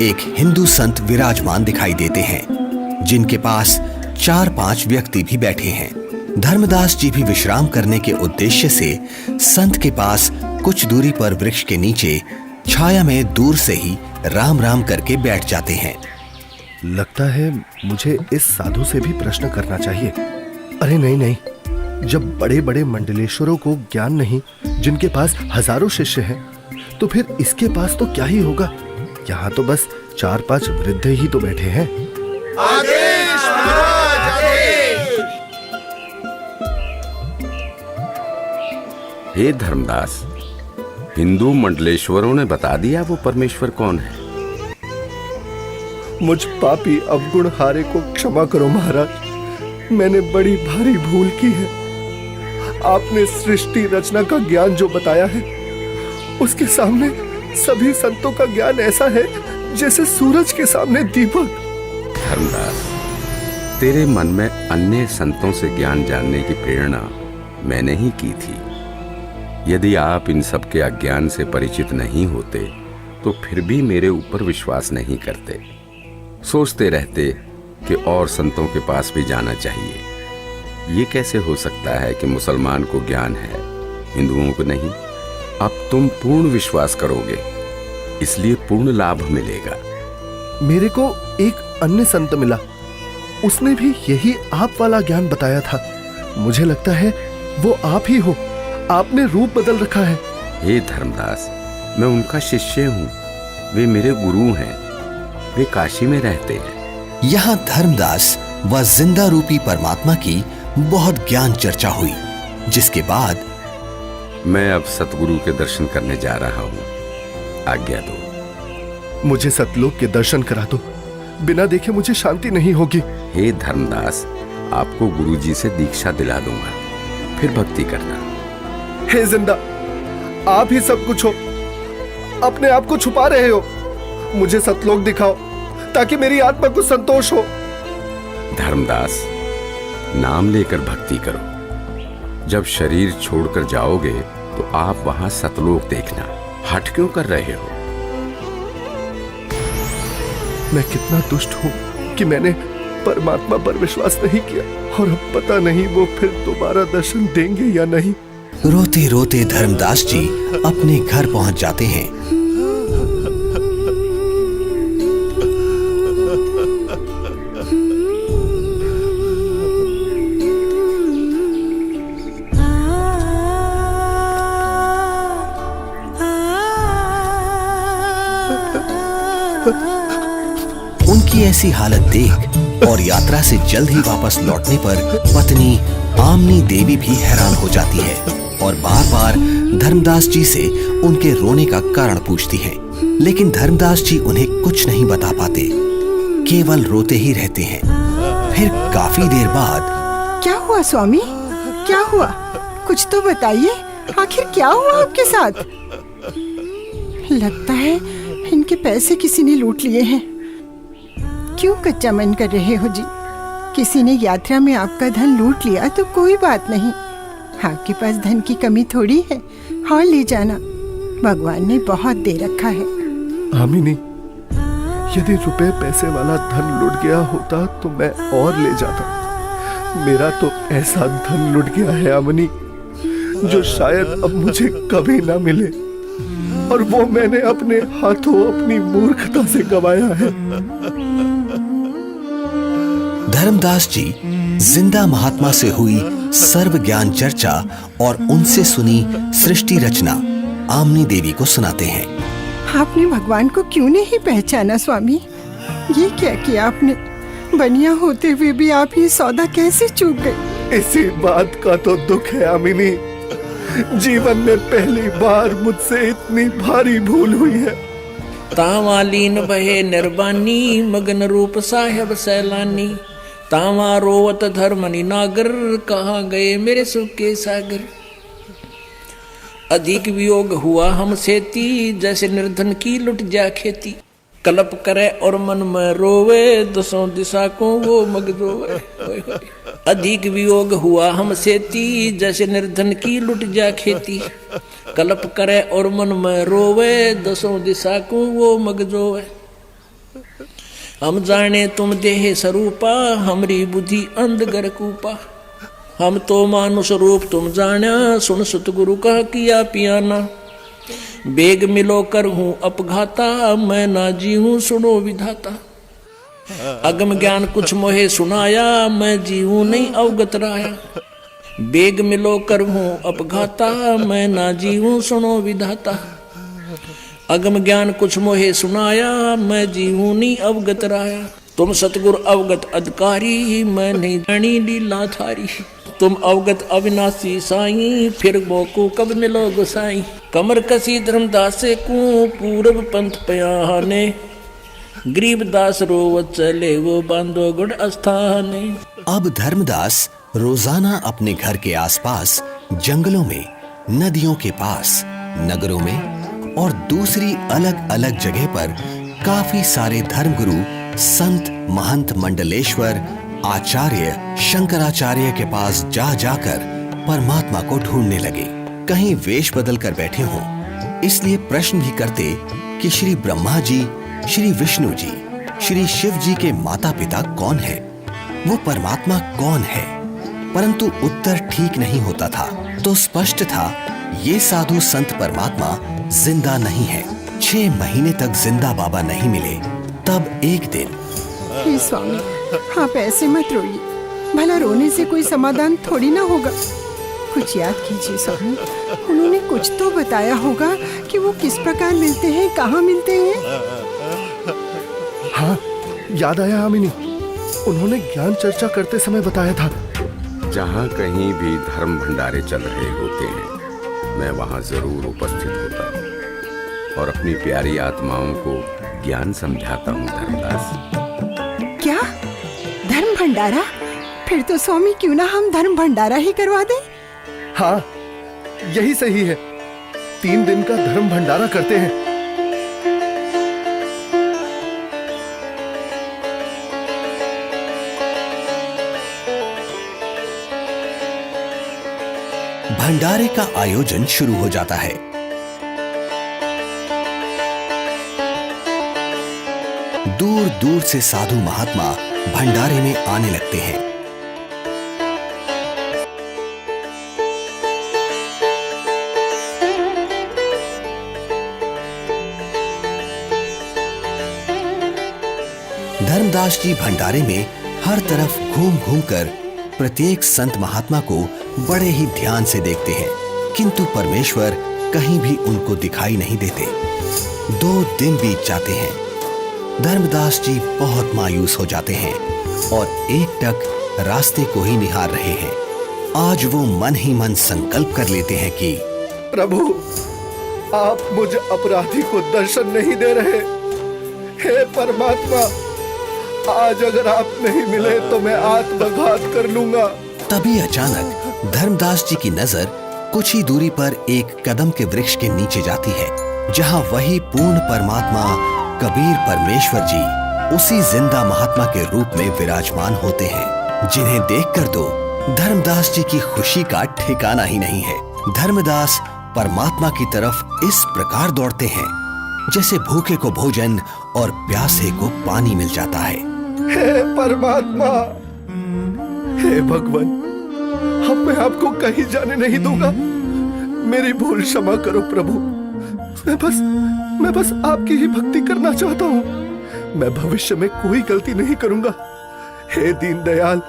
एक हिंदू संत विराजमान दिखाई देते हैं, जिनके पास 4-5 व्यक्ति भी बैठे हैं। धर्मदास जी भी विश्राम करने के उद्देश्य से संत के पास कुछ दूरी पर वृक्ष के नीचे छाया में दूर से ही राम राम करके बैठ जाते हैं। लगता है मुझे इस साधु से भी प्रश्न करना चाहिए। अरे नहीं नहीं, जब बड़े बड़े मंडलेश्वरों को ज्ञान नहीं, जिनके पास हजारों शिष्य हैं, तो फिर इसके पास तो क्या ही होगा। यहाँ तो बस 4-5 वृद्ध ही तो बैठे हैं। आदेश महाराज, आदेश। हे धर्मदास, हिंदू मंडलेश्वरों ने बता दिया वो परमेश्वर कौन है। मुझ पापी अवगुण हारे को क्षमा करो महाराज, मैंने बड़ी भारी भूल की है। आपने सृष्टि रचना का ज्ञान जो बताया है, उसके सामने सभी संतों का ज्ञान ऐसा है जैसे सूरज के सामने दीपक। धर्मदास, तेरे मन में अन्य संतों से ज्ञान जानने की प्रेरणा मैंने ही की थी। यदि आप इन सब के अज्ञान से परिचित नहीं होते तो फिर भी मेरे ऊपर विश्वास नहीं करते, सोचते रहते कि और संतों के पास भी जाना चाहिए। ये कैसे हो सकता है कि मुसलमान को ज्ञान है, हिंदुओं को नहीं। अब तुम पूर्ण विश्वास करोगे, इसलिए पूर्ण लाभ मिलेगा। मेरे को एक अन्य संत मिला, उसने भी यही आप वाला ज्ञान बताया था। मुझे लगता है वो आप ही हो, आपने रूप बदल रखा है। हे धर्मदास, मैं उनका शिष्य हूँ, वे मेरे गुरु हैं, वे काशी में रहते हैं। यहाँ धर्मदास व जिंदा रूपी परमात्मा की बहुत ज्ञान चर्चा हुई, जिसके बाद मैं अब सतगुरु के दर्शन करने जा रहा हूँ, आज्ञा दो। मुझे सतलोक के दर्शन करा दो, बिना देखे मुझे शांति नहीं होगी। हे धर्मदास, आपको गुरुजी से दीक्षा दिला दूंगा, फिर भक्ति करना। हे जिंदा, आप ही सब कुछ हो, अपने आप को छुपा रहे हो। मुझे सतलोक दिखाओ ताकि मेरी आत्मा को संतोष हो। धर्मदास, नाम लेकर भक्ति करो। जब शरीर छोड़कर जाओगे तो आप वहां सतलोक देखना। हट क्यों कर रहे हो? मैं कितना दुष्ट हूं कि मैंने परमात्मा पर विश्वास नहीं किया, और अब पता नहीं वो फिर दोबारा दर्शन देंगे या नहीं। रोते रोते धर्मदास जी अपने घर पहुंच जाते हैं। उनकी ऐसी हालत देख और यात्रा से जल्द ही वापस लौटने पर पत्नी आमनी देवी भी हैरान हो जाती है और बार बार धर्मदास जी से उनके रोने का कारण पूछती है, लेकिन धर्मदास जी उन्हें कुछ नहीं बता पाते, केवल रोते ही रहते हैं। फिर काफी देर बाद क्या हुआ स्वामी, क्या हुआ? कुछ तो बताइए, आखिर क्या हुआ आपके साथ? लगता है इनके पैसे किसी ने लूट लिए हैं। क्यों कच्चा मन कर रहे हो जी? किसी ने यात्रा में आपका धन लूट लिया तो कोई बात नहीं, आपके पास धन की कमी थोड़ी है, और ले जाना, भगवान ने बहुत दे रखा है। आमिनी, यदि रुपए पैसे वाला धन लुट गया होता तो मैं और ले जाता। मेरा तो ऐसा धन लुट गया है आमिनी, जो शायद अब मुझे कभी ना मिले, और वो मैंने अपने हाथों अपनी मूर्खता से गंवाया है। धर्मदास जी जिंदा महात्मा से हुई सर्व ज्ञान चर्चा और उनसे सुनी सृष्टि रचना आमनी देवी को सुनाते हैं। आपने भगवान को क्यों नहीं पहचाना स्वामी? ये क्या किया आपने? बनिया होते हुए भी आप ये सौदा कैसे चूक गए? इसी बात का तो दुख है आमिनी, जीवन में पहली बार मुझसे इतनी भारी भूल हुई है। तावालीन बहे निर्बानी, मगन रूप साहेब सैलानी, तावा रोवत धर्मनि नागर, कहाँ गए मेरे सुख के सागर। अधिक वियोग हुआ हमसे ती, जैसे निर्धन की लुट जा खेती। कलप करे और मन में रोवे, दसों दिशा को वो मग रोवे। अधिक वियोग हुआ हमसे ती, जैसे निर्धन की लुट जा खेती। कलप करे और मन में रोवे, दसों दिशा को वो मग रोवे। हम जाने तुम देह स्वरूपा, हमरी बुद्धि अंधगर कूपा। हम तो मानुष रूप तुम जाना, सुन सतगुरु का किया पियाना। बेग मिलो कर हूँ अपघाता, मैं ना जी हूँ सुनो विधाता। अगम ज्ञान कुछ मोहे सुनाया, मैं जी हूँ नहीं अवगत राया। बेग मिलो कर हूँ अपघाता, मैं ना जी हूँ सुनो विधाता। अगम ज्ञान कुछ मोहे सुनाया, मैं जी हूँ नहीं अवगत राया। तुम सतगुर अवगत अधिकारी, मैं नहीं जानी लीला थारी। तुम अवगत अविनाशी साईं, फिर मोको कब मिलो गोसाई। कमर कसी धर्मदास को पूरब पंथ पयाने, गरीबदास रोवत चले वो बांधो गुड़ अस्थाने। अब धर्मदास रोजाना अपने घर के आसपास, जंगलों में, नदियों के पास, नगरों में और दूसरी अलग अलग जगह पर काफी सारे धर्मगुरु, संत, महंत, मंडलेश्वर, आचार्य, शंकराचार्य के पास जा जाकर परमात्मा को ढूंढने लगे। कहीं वेश बदल कर बैठे हों, इसलिए प्रश्न भी करते कि श्री ब्रह्मा जी, श्री विष्णु जी, श्री शिव जी के माता पिता कौन है, वो परमात्मा कौन है। परंतु उत्तर ठीक नहीं होता था। तो स्पष्ट था ये साधु संत परमात्मा जिंदा नहीं है। 6 महीने तक जिंदा बाबा नहीं मिले। तब एक दिन, हे स्वामी, आप ऐसे मत रोइए, भला रोने से कोई समाधान थोड़ी ना होगा। कुछ याद कीजिए स्वामी, उन्होंने कुछ तो बताया होगा कि वो किस प्रकार मिलते हैं, कहाँ मिलते हैं। हाँ, याद आया आमिनी, उन्होंने ज्ञान चर्चा करते समय बताया था। जहाँ कहीं भी धर्म भंडारे चल रहे होते हैं, मैं वहाँ जरूर उपस्थित होता हूँ और अपनी प्यारी आत्माओं को ज्ञान समझाता हूँ। धर्मदास, क्या धर्म भंडारा? फिर तो स्वामी क्यों ना हम धर्म भंडारा ही करवा दें। हाँ, यही सही है। 3 दिन का धर्म भंडारा करते हैं। भंडारे का आयोजन शुरू हो जाता है। दूर दूर से साधु महात्मा भंडारे में आने लगते हैं। धर्मदास जी भंडारे में हर तरफ घूम घूम कर प्रत्येक संत महात्मा को बड़े ही ध्यान से देखते हैं, किंतु परमेश्वर कहीं भी उनको दिखाई नहीं देते। 2 दिन बीत जाते हैं। धर्मदास जी बहुत मायूस हो जाते हैं और एकटक रास्ते को ही निहार रहे हैं। आज वो मन ही मन संकल्प कर लेते हैं कि प्रभु, आप मुझे अपराधी को दर्शन नहीं दे रहे। हे परमात्मा, आज अगर आप नहीं मिले तो मैं आत्मघात कर लूंगा। तभी अचानक धर्मदास जी की नजर कुछ ही दूरी पर एक कदम के वृक्ष के नीचे जाती है, जहां वही पूर्ण परमात्मा कबीर परमेश्वर जी उसी जिंदा महात्मा के रूप में विराजमान होते हैं, जिन्हें देखकर तो धर्मदास जी की खुशी का ठिकाना ही नहीं है। धर्मदास परमात्मा की तरफ इस प्रकार दौड़ते हैं जैसे भूखे को भोजन और प्यासे को पानी मिल जाता है। हे परमात्मा, हे भगवान, अब मैं आपको कहीं जाने नहीं दूंगा। मेरी भूल क्षमा करो प्रभु। मैं बस आपकी ही भक्ति करना चाहता हूँ। मैं भविष्य में कोई गलती नहीं करूंगा। हे दीनदयाल,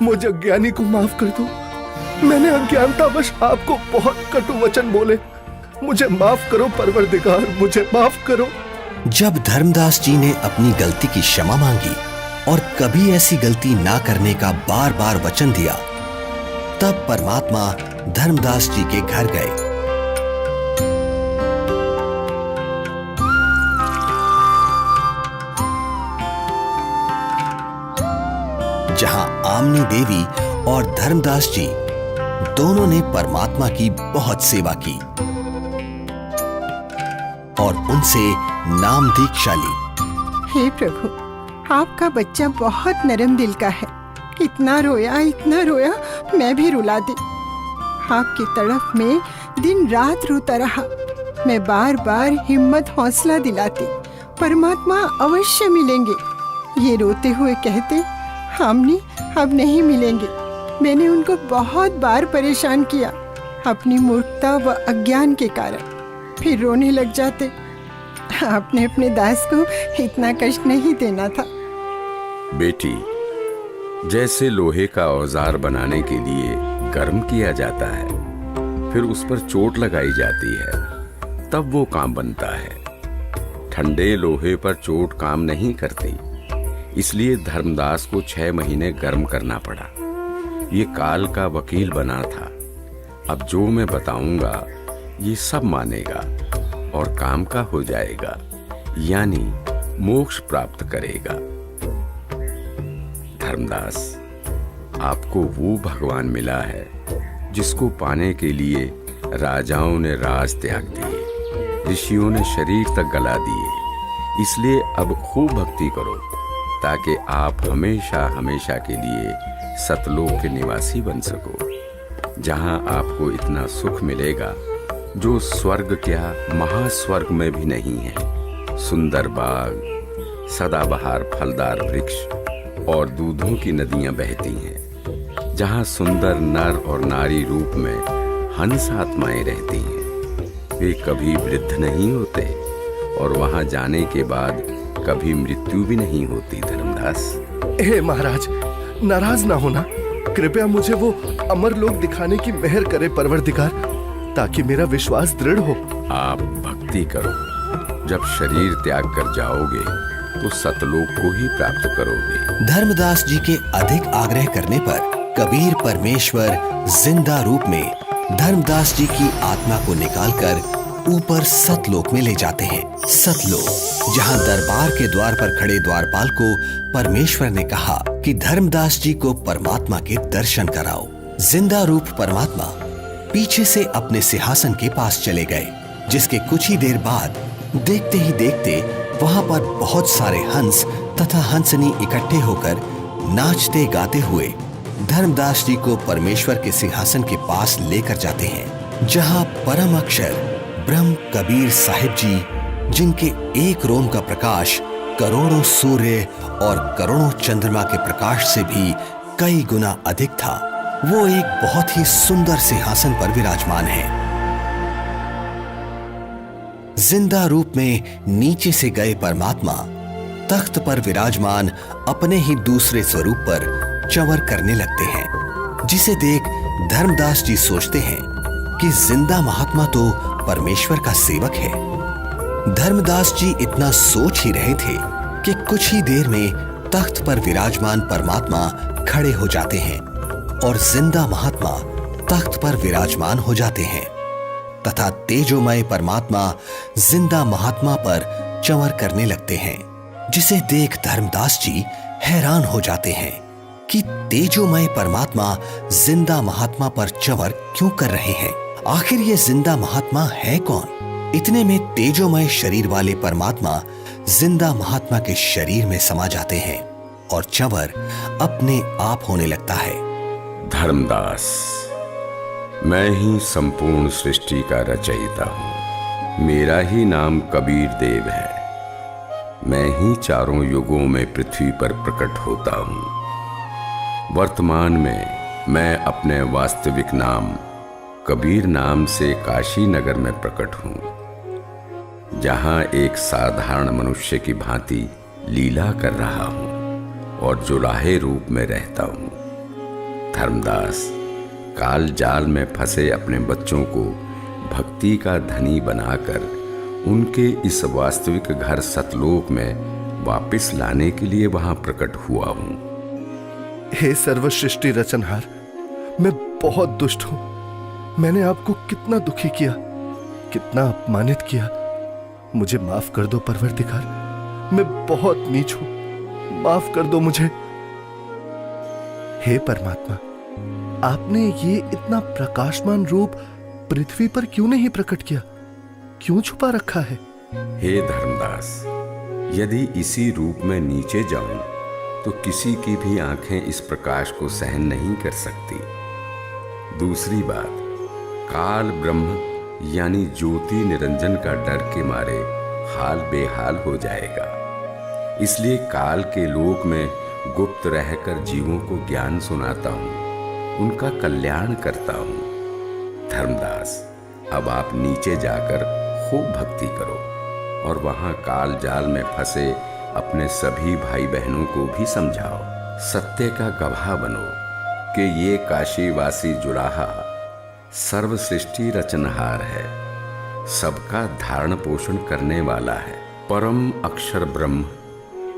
मुझे अज्ञानी को माफ कर दो। मैंने अज्ञानतावश आपको बहुत कटु वचन बोले। मुझे माफ करो परवरदिगार, मुझे माफ करो। जब धर्मदास जी ने अपनी गलती की क्षमा मांगी और कभी ऐसी गलती ना करने का बार बार वचन दिया, तब परमात्मा धर्मदास जी के घर गए। जहां आमनी देवी और धर्मदास जी दोनों ने परमात्मा की बहुत सेवा की और उनसे नाम दीक्षा ली। हे प्रभु, आपका बच्चा बहुत नरम दिल का है। इतना रोया, मैं भी रुला दी। आपकी तड़फ में दिन रात रोता रहा। मैं बार बार हिम्मत हौसला दिलाती, परमात्मा अवश्य मिलेंगे। ये रोते हुए कहते, हमने अब नहीं मिलेंगे। मैंने उनको बहुत बार परेशान किया अपनी मूर्खता व अज्ञान के कारण। फिर रोने लग जाते। आपने अपने दास को इतना कष्ट नहीं देना था। बेटी, जैसे लोहे का औजार बनाने के लिए गर्म किया जाता है, फिर उस पर चोट लगाई जाती है, तब वो काम बनता है। ठंडे लोहे पर चोट काम नहीं करती, इसलिए धर्मदास को 6 महीने गर्म करना पड़ा। ये काल का वकील बना था। अब जो मैं बताऊंगा ये सब मानेगा और काम का हो जाएगा, यानी मोक्ष प्राप्त करेगा। धर्मदास, आपको वो भगवान मिला है जिसको पाने के लिए राजाओं ने राज त्याग दिए, ऋषियों ने शरीर तक गला दिए। इसलिए अब खूब भक्ति करो ताकि आप हमेशा हमेशा के लिए सतलोक के निवासी बन सको, जहां आपको इतना सुख मिलेगा जो स्वर्ग क्या महास्वर्ग में भी नहीं है। सुंदर बाग, सदाबहार फलदार वृक्ष और दूधों की नदियां बहती हैं, जहां सुंदर नर और नारी रूप में हंस आत्माएं रहती हैं। वे कभी वृद्ध नहीं होते और वहां जाने के बाद कभी मृत्यु भी नहीं होती। धर्मदास, हे महाराज, नाराज ना होना। कृपया मुझे वो अमर लोक दिखाने की मेहर करे परवरदिगार, ताकि मेरा विश्वास दृढ़ हो। आप भक्ति करो। जब शरीर त्याग कर जाओगे तो सतलोक को ही प्राप्त करोगे। धर्मदास जी के अधिक आग्रह करने पर कबीर परमेश्वर जिंदा रूप में धर्मदास जी की आत्मा को निकालकर ऊपर सतलोक में ले जाते हैं। सतलोक, जहां दरबार के द्वार पर खड़े द्वारपाल को परमेश्वर ने कहा कि धर्मदास जी को परमात्मा के दर्शन कराओ। जिंदा रूप परमात्मा पीछे से अपने सिंहासन के पास चले गए, जिसके कुछ ही देर बाद देखते ही देखते वहां पर बहुत सारे हंस तथा हंसनी इकट्ठे होकर नाचते गाते हुए धर्मदास जी को परमेश्वर के सिंहासन के पास लेकर जाते हैं, जहां परम अक्षर ब्रह्म कबीर साहिब जी, जिनके एक रोम का प्रकाश करोड़ों सूर्य और करोड़ों चंद्रमा के प्रकाश से भी कई गुना अधिक था, वो एक बहुत ही सुंदर सिंहासन पर विराजमान है। जिंदा रूप में नीचे से गए परमात्मा तख्त पर विराजमान अपने ही दूसरे स्वरूप पर चंवर करने लगते हैं, जिसे देख धर्मदास जी सोचते हैं कि जिंदा महात्मा तो परमेश्वर का सेवक है। धर्मदास जी इतना सोच ही रहे थे कि कुछ ही देर में तख्त पर विराजमान परमात्मा खड़े हो जाते हैं और जिंदा महात्मा तख्त पर विराजमान हो जाते हैं तथा तेजोमय परमात्मा जिंदा महात्मा पर चंवर करने लगते हैं, जिसे देख धर्मदास जी हैरान हो जाते हैं कि तेजोमय परमात्मा जिंदा महात्मा पर चंवर क्यों कर रहे हैं। आखिर ये जिंदा महात्मा है कौन। इतने में तेजोमय शरीर वाले परमात्मा जिंदा महात्मा के शरीर में समा जाते हैं और चंवर अपने आप होने लगता है। धर्मदास, मैं ही संपूर्ण सृष्टि का रचयिता हूँ। मेरा ही नाम कबीर देव है। मैं ही चारों युगों में पृथ्वी पर प्रकट होता हूँ। वर्तमान में मैं अपने वास्तविक नाम कबीर नाम से काशी नगर में प्रकट हूँ, जहाँ एक साधारण मनुष्य की भांति लीला कर रहा हूँ और जुलाहे रूप में रहता हूँ। धर्मदास, काल जाल में फंसे अपने बच्चों को भक्ति का धनी बनाकर उनके इस वास्तविक घर सतलोक में वापस लाने के लिए वहां प्रकट हुआ हूं। हे सर्वसृष्टि रचनहार, मैं बहुत दुष्ट हूं। मैंने आपको कितना दुखी किया, कितना अपमानित किया। मुझे माफ कर दो परवरदिगार, मैं बहुत नीच हूं, माफ कर दो मुझे। हे परमात्मा, आपने ये इतना प्रकाशमान रूप पृथ्वी पर क्यों नहीं प्रकट किया, क्यों छुपा रखा है? हे धर्मदास, यदि इसी रूप में नीचे जाऊं तो किसी की भी आंखें इस प्रकाश को सहन नहीं कर सकती। दूसरी बात, काल ब्रह्म यानी ज्योति निरंजन का डर के मारे हाल बेहाल हो जाएगा। इसलिए काल के लोक में गुप्त रहकर जीवों को ज्ञान सुनाता हूं, उनका कल्याण करता हूं। धर्मदास, अब आप नीचे जाकर खूब भक्ति करो और वहां काल जाल में फंसे अपने सभी भाई बहनों को भी समझाओ। सत्य का गवाह बनो कि ये काशीवासी जुलाहा सर्व सृष्टि रचनहार है, सबका धारण पोषण करने वाला है। परम अक्षर ब्रह्म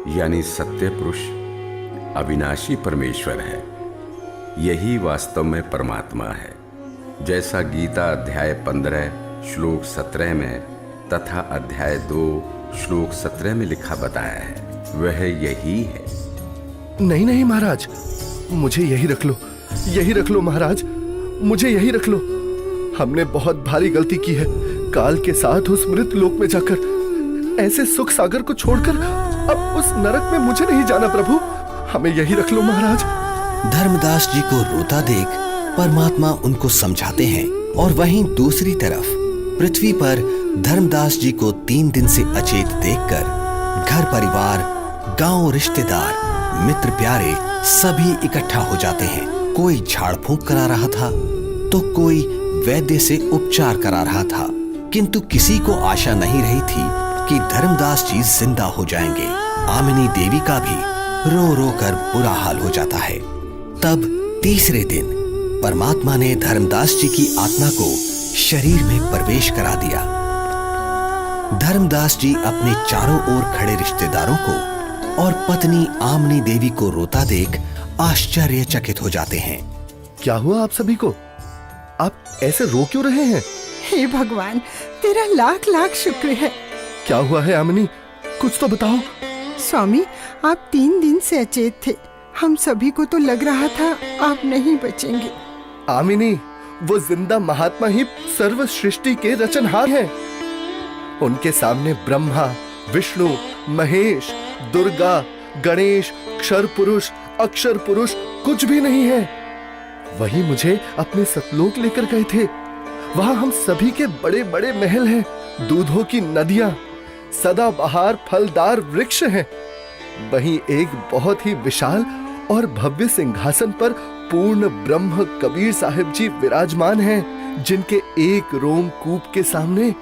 यानी सत्य पुरुष अविनाशी परमेश्वर है। यही वास्तव में परमात्मा है। जैसा गीता अध्याय 15 श्लोक 17 में तथा अध्याय 2 श्लोक 17 में लिखा बताया है, वह यही है। नहीं नहीं महाराज, मुझे यही रख लो, यही रख लो महाराज, मुझे यही रख लो। हमने बहुत भारी गलती की है। काल के साथ उस मृत लोक में जाकर ऐसे सुख सागर को छोड़कर अब उस नरक में मुझे नहीं जाना प्रभु, हमें यही रख लो महाराज। धर्मदास जी को रोता देख परमात्मा उनको समझाते हैं और वहीं दूसरी तरफ पृथ्वी पर धर्मदास जी को 3 दिन से अचेत देखकर घर परिवार, गांव, रिश्तेदार, मित्र प्यारे सभी इकट्ठा हो जाते हैं। कोई झाड़ फूंक करा रहा था तो कोई वैद्य से उपचार करा रहा था, किंतु किसी को आशा नहीं रही थी कि धर्मदास जी जिंदा हो जाएंगे। आमिनी देवी का भी रो रो कर बुरा हाल हो जाता है। तब तीसरे दिन परमात्मा ने धर्मदास जी की आत्मा को शरीर में प्रवेश करा दिया। धर्मदास जी अपने चारों ओर खड़े रिश्तेदारों को और पत्नी आमनी देवी को रोता देख आश्चर्यचकित हो जाते हैं। क्या हुआ आप सभी को? आप ऐसे रो क्यों रहे हैं? हे भगवान, तेरा लाख लाख शुक्र है। क्या हुआ है आमिनी, कुछ तो बताओ। स्वामी, आप 3 दिन से अचेत थे। हम सभी को तो लग रहा था आप नहीं बचेंगे। आमिनी, वो जिंदा महात्मा ही सर्व सृष्टि के रचनहार हैं। उनके सामने ब्रह्मा, विष्णु, महेश, दुर्गा, गणेश, क्षर पुरुष, अक्षर पुरुष कुछ भी नहीं है। वही मुझे अपने सतलोक लेकर गए थे। वहां हम सभी के बड़े बड़े महल हैं, दूधों की नदियां, सदाबहार फलदार वृक्ष हैं। वहीं एक बहुत ही विशाल और भव्य सिंहासन पर पूर्ण ब्रह्म कबीर साहिब जी विराजमान हैं, जिनके एक रोमकूप के सामने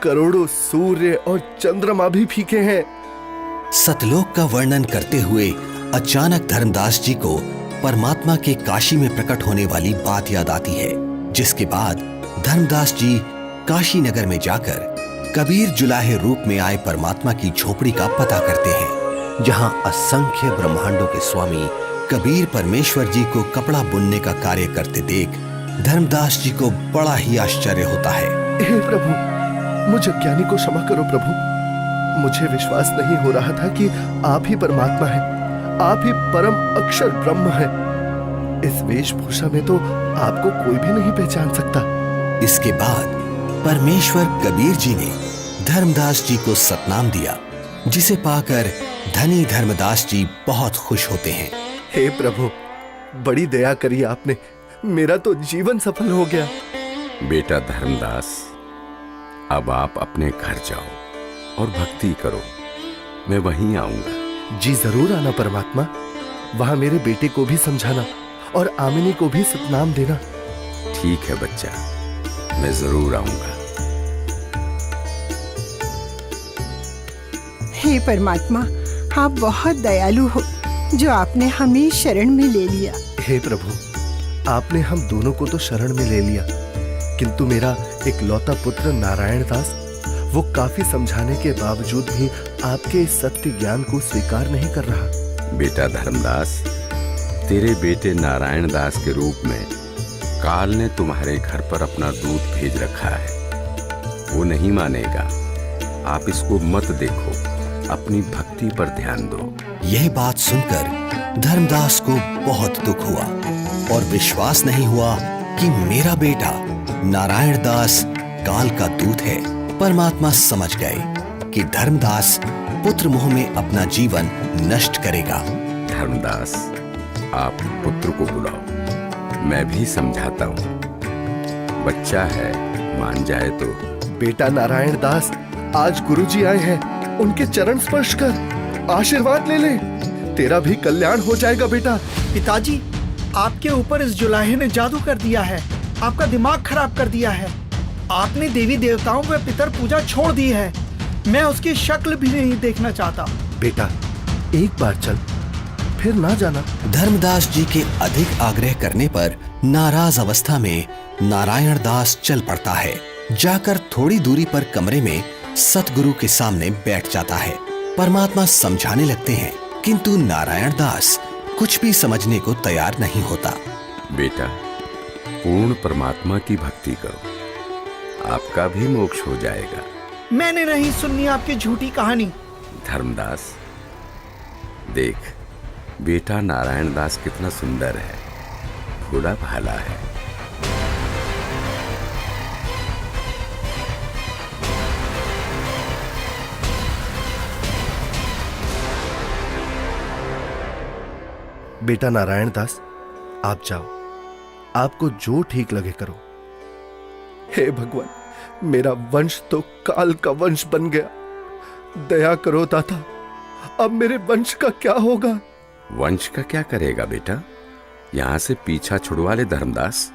करोड़ों सूर्य और चंद्रमा भी फीके हैं। सतलोक का वर्णन करते हुए अचानक धर्मदास जी को परमात्मा के काशी में प्रकट होने वाली बात याद आती है, जिसके बाद धर्मदास जी काशी नगर में जाकर कबीर जुलाहे रूप में आए परमात्मा की झोपड़ी का पता करते हैं। जहां असंख्य ब्रह्मांडों के स्वामी कबीर परमेश्वर जी को कपड़ा बुनने का कार्य करते देख धर्मदास जी को बड़ा ही आश्चर्य होता है। हे प्रभु, मुझ अज्ञानी को क्षमा करो प्रभु। मुझे विश्वास नहीं हो रहा था कि आप ही परमात्मा हैं, आप ही परम अक्षर ब्रह्म हैं। इस वेशभूषा में तो आपको कोई भी नहीं पहचान सकता। इसके बाद परमेश्वर कबीर जी ने धर्मदास जी को सतनाम दिया, जिसे पाकर धनी धर्मदास जी बहुत खुश होते हैं। हे प्रभु, बड़ी दया करी आपने, मेरा तो जीवन सफल हो गया। बेटा धर्मदास, अब आप अपने घर जाओ और भक्ति करो, मैं वहीं आऊंगा। जी जरूर आना परमात्मा, वहां मेरे बेटे को भी समझाना और आमिनी को भी सतनाम देना। ठीक है बच्चा, मैं जरूर आऊंगा। हे परमात्मा, आप बहुत दयालु हो जो आपने हमें शरण में ले लिया। हे प्रभु, आपने हम दोनों को तो शरण में ले लिया, किंतु मेरा इकलौता पुत्र नारायण दास, वो काफी समझाने के बावजूद भी आपके इस सत्य ज्ञान को स्वीकार नहीं कर रहा। बेटा धर्मदास, तेरे बेटे नारायण दास के रूप में काल ने तुम्हारे घर पर अपना दूत भेज रखा है। वो नहीं मानेगा। आप इसको मत देखो, अपनी भक्ति पर ध्यान दो। यह बात सुनकर धर्मदास को बहुत दुख हुआ और विश्वास नहीं हुआ कि मेरा बेटा नारायण दास काल का दूत है। परमात्मा समझ गए कि धर्मदास पुत्र मोह में अपना जीवन नष्ट करेगा। धर्मदास, आप पुत्र को बुलाओ, मैं भी समझाता हूँ। बच्चा है, मान जाए तो। बेटा नारायण दास, आज गुरुजी आए हैं, उनके चरण स्पर्श कर आशीर्वाद ले ले, तेरा भी कल्याण हो जाएगा बेटा। पिताजी, आपके ऊपर इस जुलाहे ने जादू कर दिया है, आपका दिमाग खराब कर दिया है। आपने देवी देवताओं व पितर पूजा छोड़ दी है। मैं उसकी शक्ल भी नहीं देखना चाहता। बेटा, एक बार चल, फिर ना जाना। धर्मदास जी के अधिक आग्रह करने पर नाराज अवस्था में नारायण दास चल पड़ता है। जाकर थोड़ी दूरी पर कमरे में सतगुरु के सामने बैठ जाता है। परमात्मा समझाने लगते हैं, किंतु नारायण दास कुछ भी समझने को तैयार नहीं होता। बेटा, पूर्ण परमात्मा की भक्ति करो, आपका भी मोक्ष हो जाएगा। मैंने नहीं सुननी आपकी झूठी कहानी। धर्मदास, देख, बेटा नारायण दास कितना सुंदर है, भोला भाला है। बेटा नारायण दास, आप जाओ, आपको जो ठीक लगे करो। हे भगवान, मेरा वंश तो काल का वंश बन गया, दया करो दाता, अब मेरे वंश का क्या होगा? वंश का क्या करेगा बेटा, यहां से पीछा छुड़वा ले धर्मदास।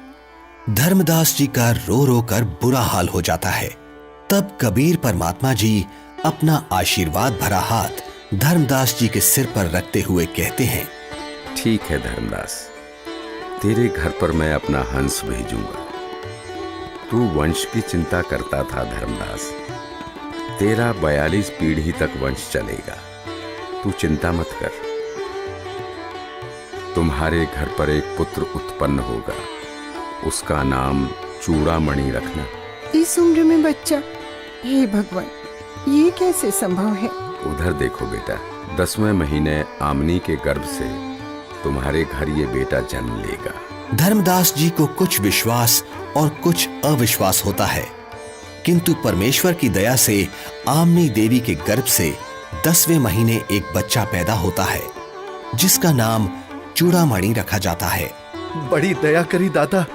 धर्मदास जी का रो रो कर बुरा हाल हो जाता है। तब कबीर परमात्मा जी अपना आशीर्वाद भरा हाथ धर्मदास जी के सिर पर रखते हुए कहते हैं, ठीक है धर्मदास, तेरे घर पर मैं अपना हंस भेजूंगा। तू वंश की चिंता करता था धर्मदास, तेरा 42 पीढ़ी तक वंश चलेगा, तू चिंता मत कर। तुम्हारे घर पर एक पुत्र उत्पन्न होगा, उसका नाम चूड़ामणि रखना। इस उम्र में बच्चा? हे भगवान, ये कैसे संभव है? उधर देखो बेटा, 10वें महीने आमनी के गर्भ से तुम्हारे घर ये बेटा जन्म लेगा। धर्मदास जी को कुछ विश्वास और कुछ अविश्वास होता है, किंतु परमेश्वर की दया से आमनी देवी के गर्भ से 10वें महीने एक बच्चा पैदा होता है, जिसका नाम चूड़ामणि रखा जाता है। बड़ी दया करी दाता,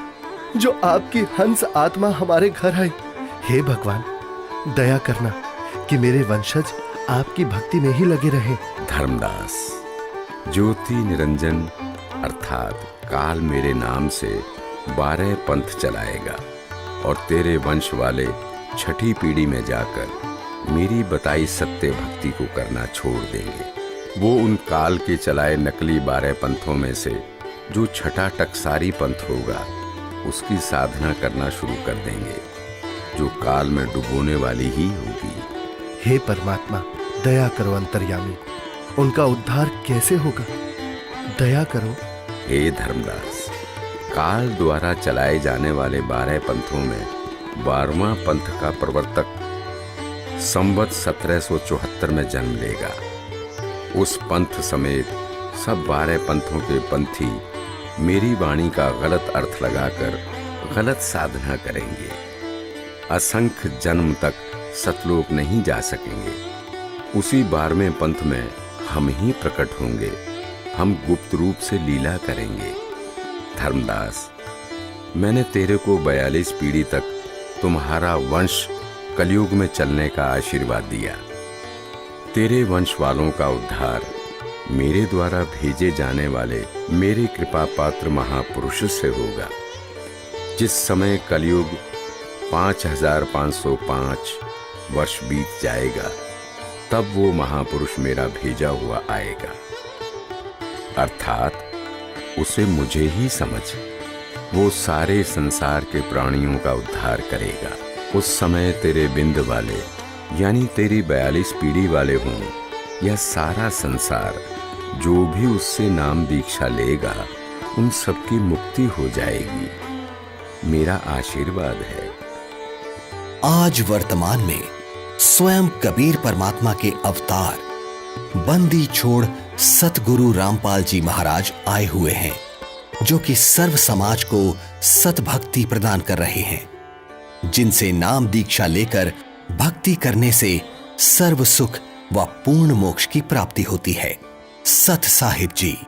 जो आपकी हंस आत्मा हमारे घर आई। हे भगवान, दया करना कि मेरे वंशज आपकी भक्ति में ही लगे रहे। धर्मदास, ज्योति निरंजन अर्थात काल मेरे नाम से 12 पंथ चलाएगा और तेरे वंश वाले 6ठी पीढ़ी में जाकर मेरी बताई सत्य भक्ति को करना छोड़ देंगे। वो उन काल के चलाए नकली 12 पंथों में से जो 6ठा टकसारी पंथ होगा, उसकी साधना करना शुरू कर देंगे, जो काल में डुबोने वाली ही होगी। हे परमात्मा, दया करो अंतर्यामी, उनका उद्धार कैसे होगा? दया करो। हे धर्मदास, काल द्वारा चलाए जाने वाले 12 पंथों में 12वां पंथ का प्रवर्तक संवत 1774 में जन्म लेगा। उस पंथ समेत सब 12 पंथों के पंथी मेरी वाणी का गलत अर्थ लगाकर गलत साधना करेंगे। असंख्य जन्म तक सतलोक नहीं जा सकेंगे। उसी 12वें पंथ में हम ही प्रकट होंगे। हम गुप्त रूप से लीला करेंगे। धर्मदास, मैंने तेरे को 42 पीढ़ी तक तुम्हारा वंश कलयुग में चलने का आशीर्वाद दिया। तेरे वंश वालों का उद्धार मेरे द्वारा भेजे जाने वाले मेरे कृपा पात्र महापुरुष से होगा। जिस समय कलयुग 5505 वर्ष बीत जाएगा, तब वो महापुरुष मेरा भेजा हुआ आएगा। अर्थात उसे मुझे ही समझ, वो सारे संसार के प्राणियों का उद्धार करेगा। उस समय तेरे बिंद वाले यानी तेरी 42 पीढ़ी वाले हों या सारा संसार, जो भी उससे नाम दीक्षा लेगा उन सबकी मुक्ति हो जाएगी। मेरा आशीर्वाद है। आज वर्तमान में स्वयं कबीर परमात्मा के अवतार बंदी छोड़ सतगुरु रामपाल जी महाराज आए हुए हैं, जो कि सर्व समाज को सतभक्ति प्रदान कर रहे हैं, जिनसे नाम दीक्षा लेकर भक्ति करने से सर्व सुख व पूर्ण मोक्ष की प्राप्ति होती है। सत साहिब जी।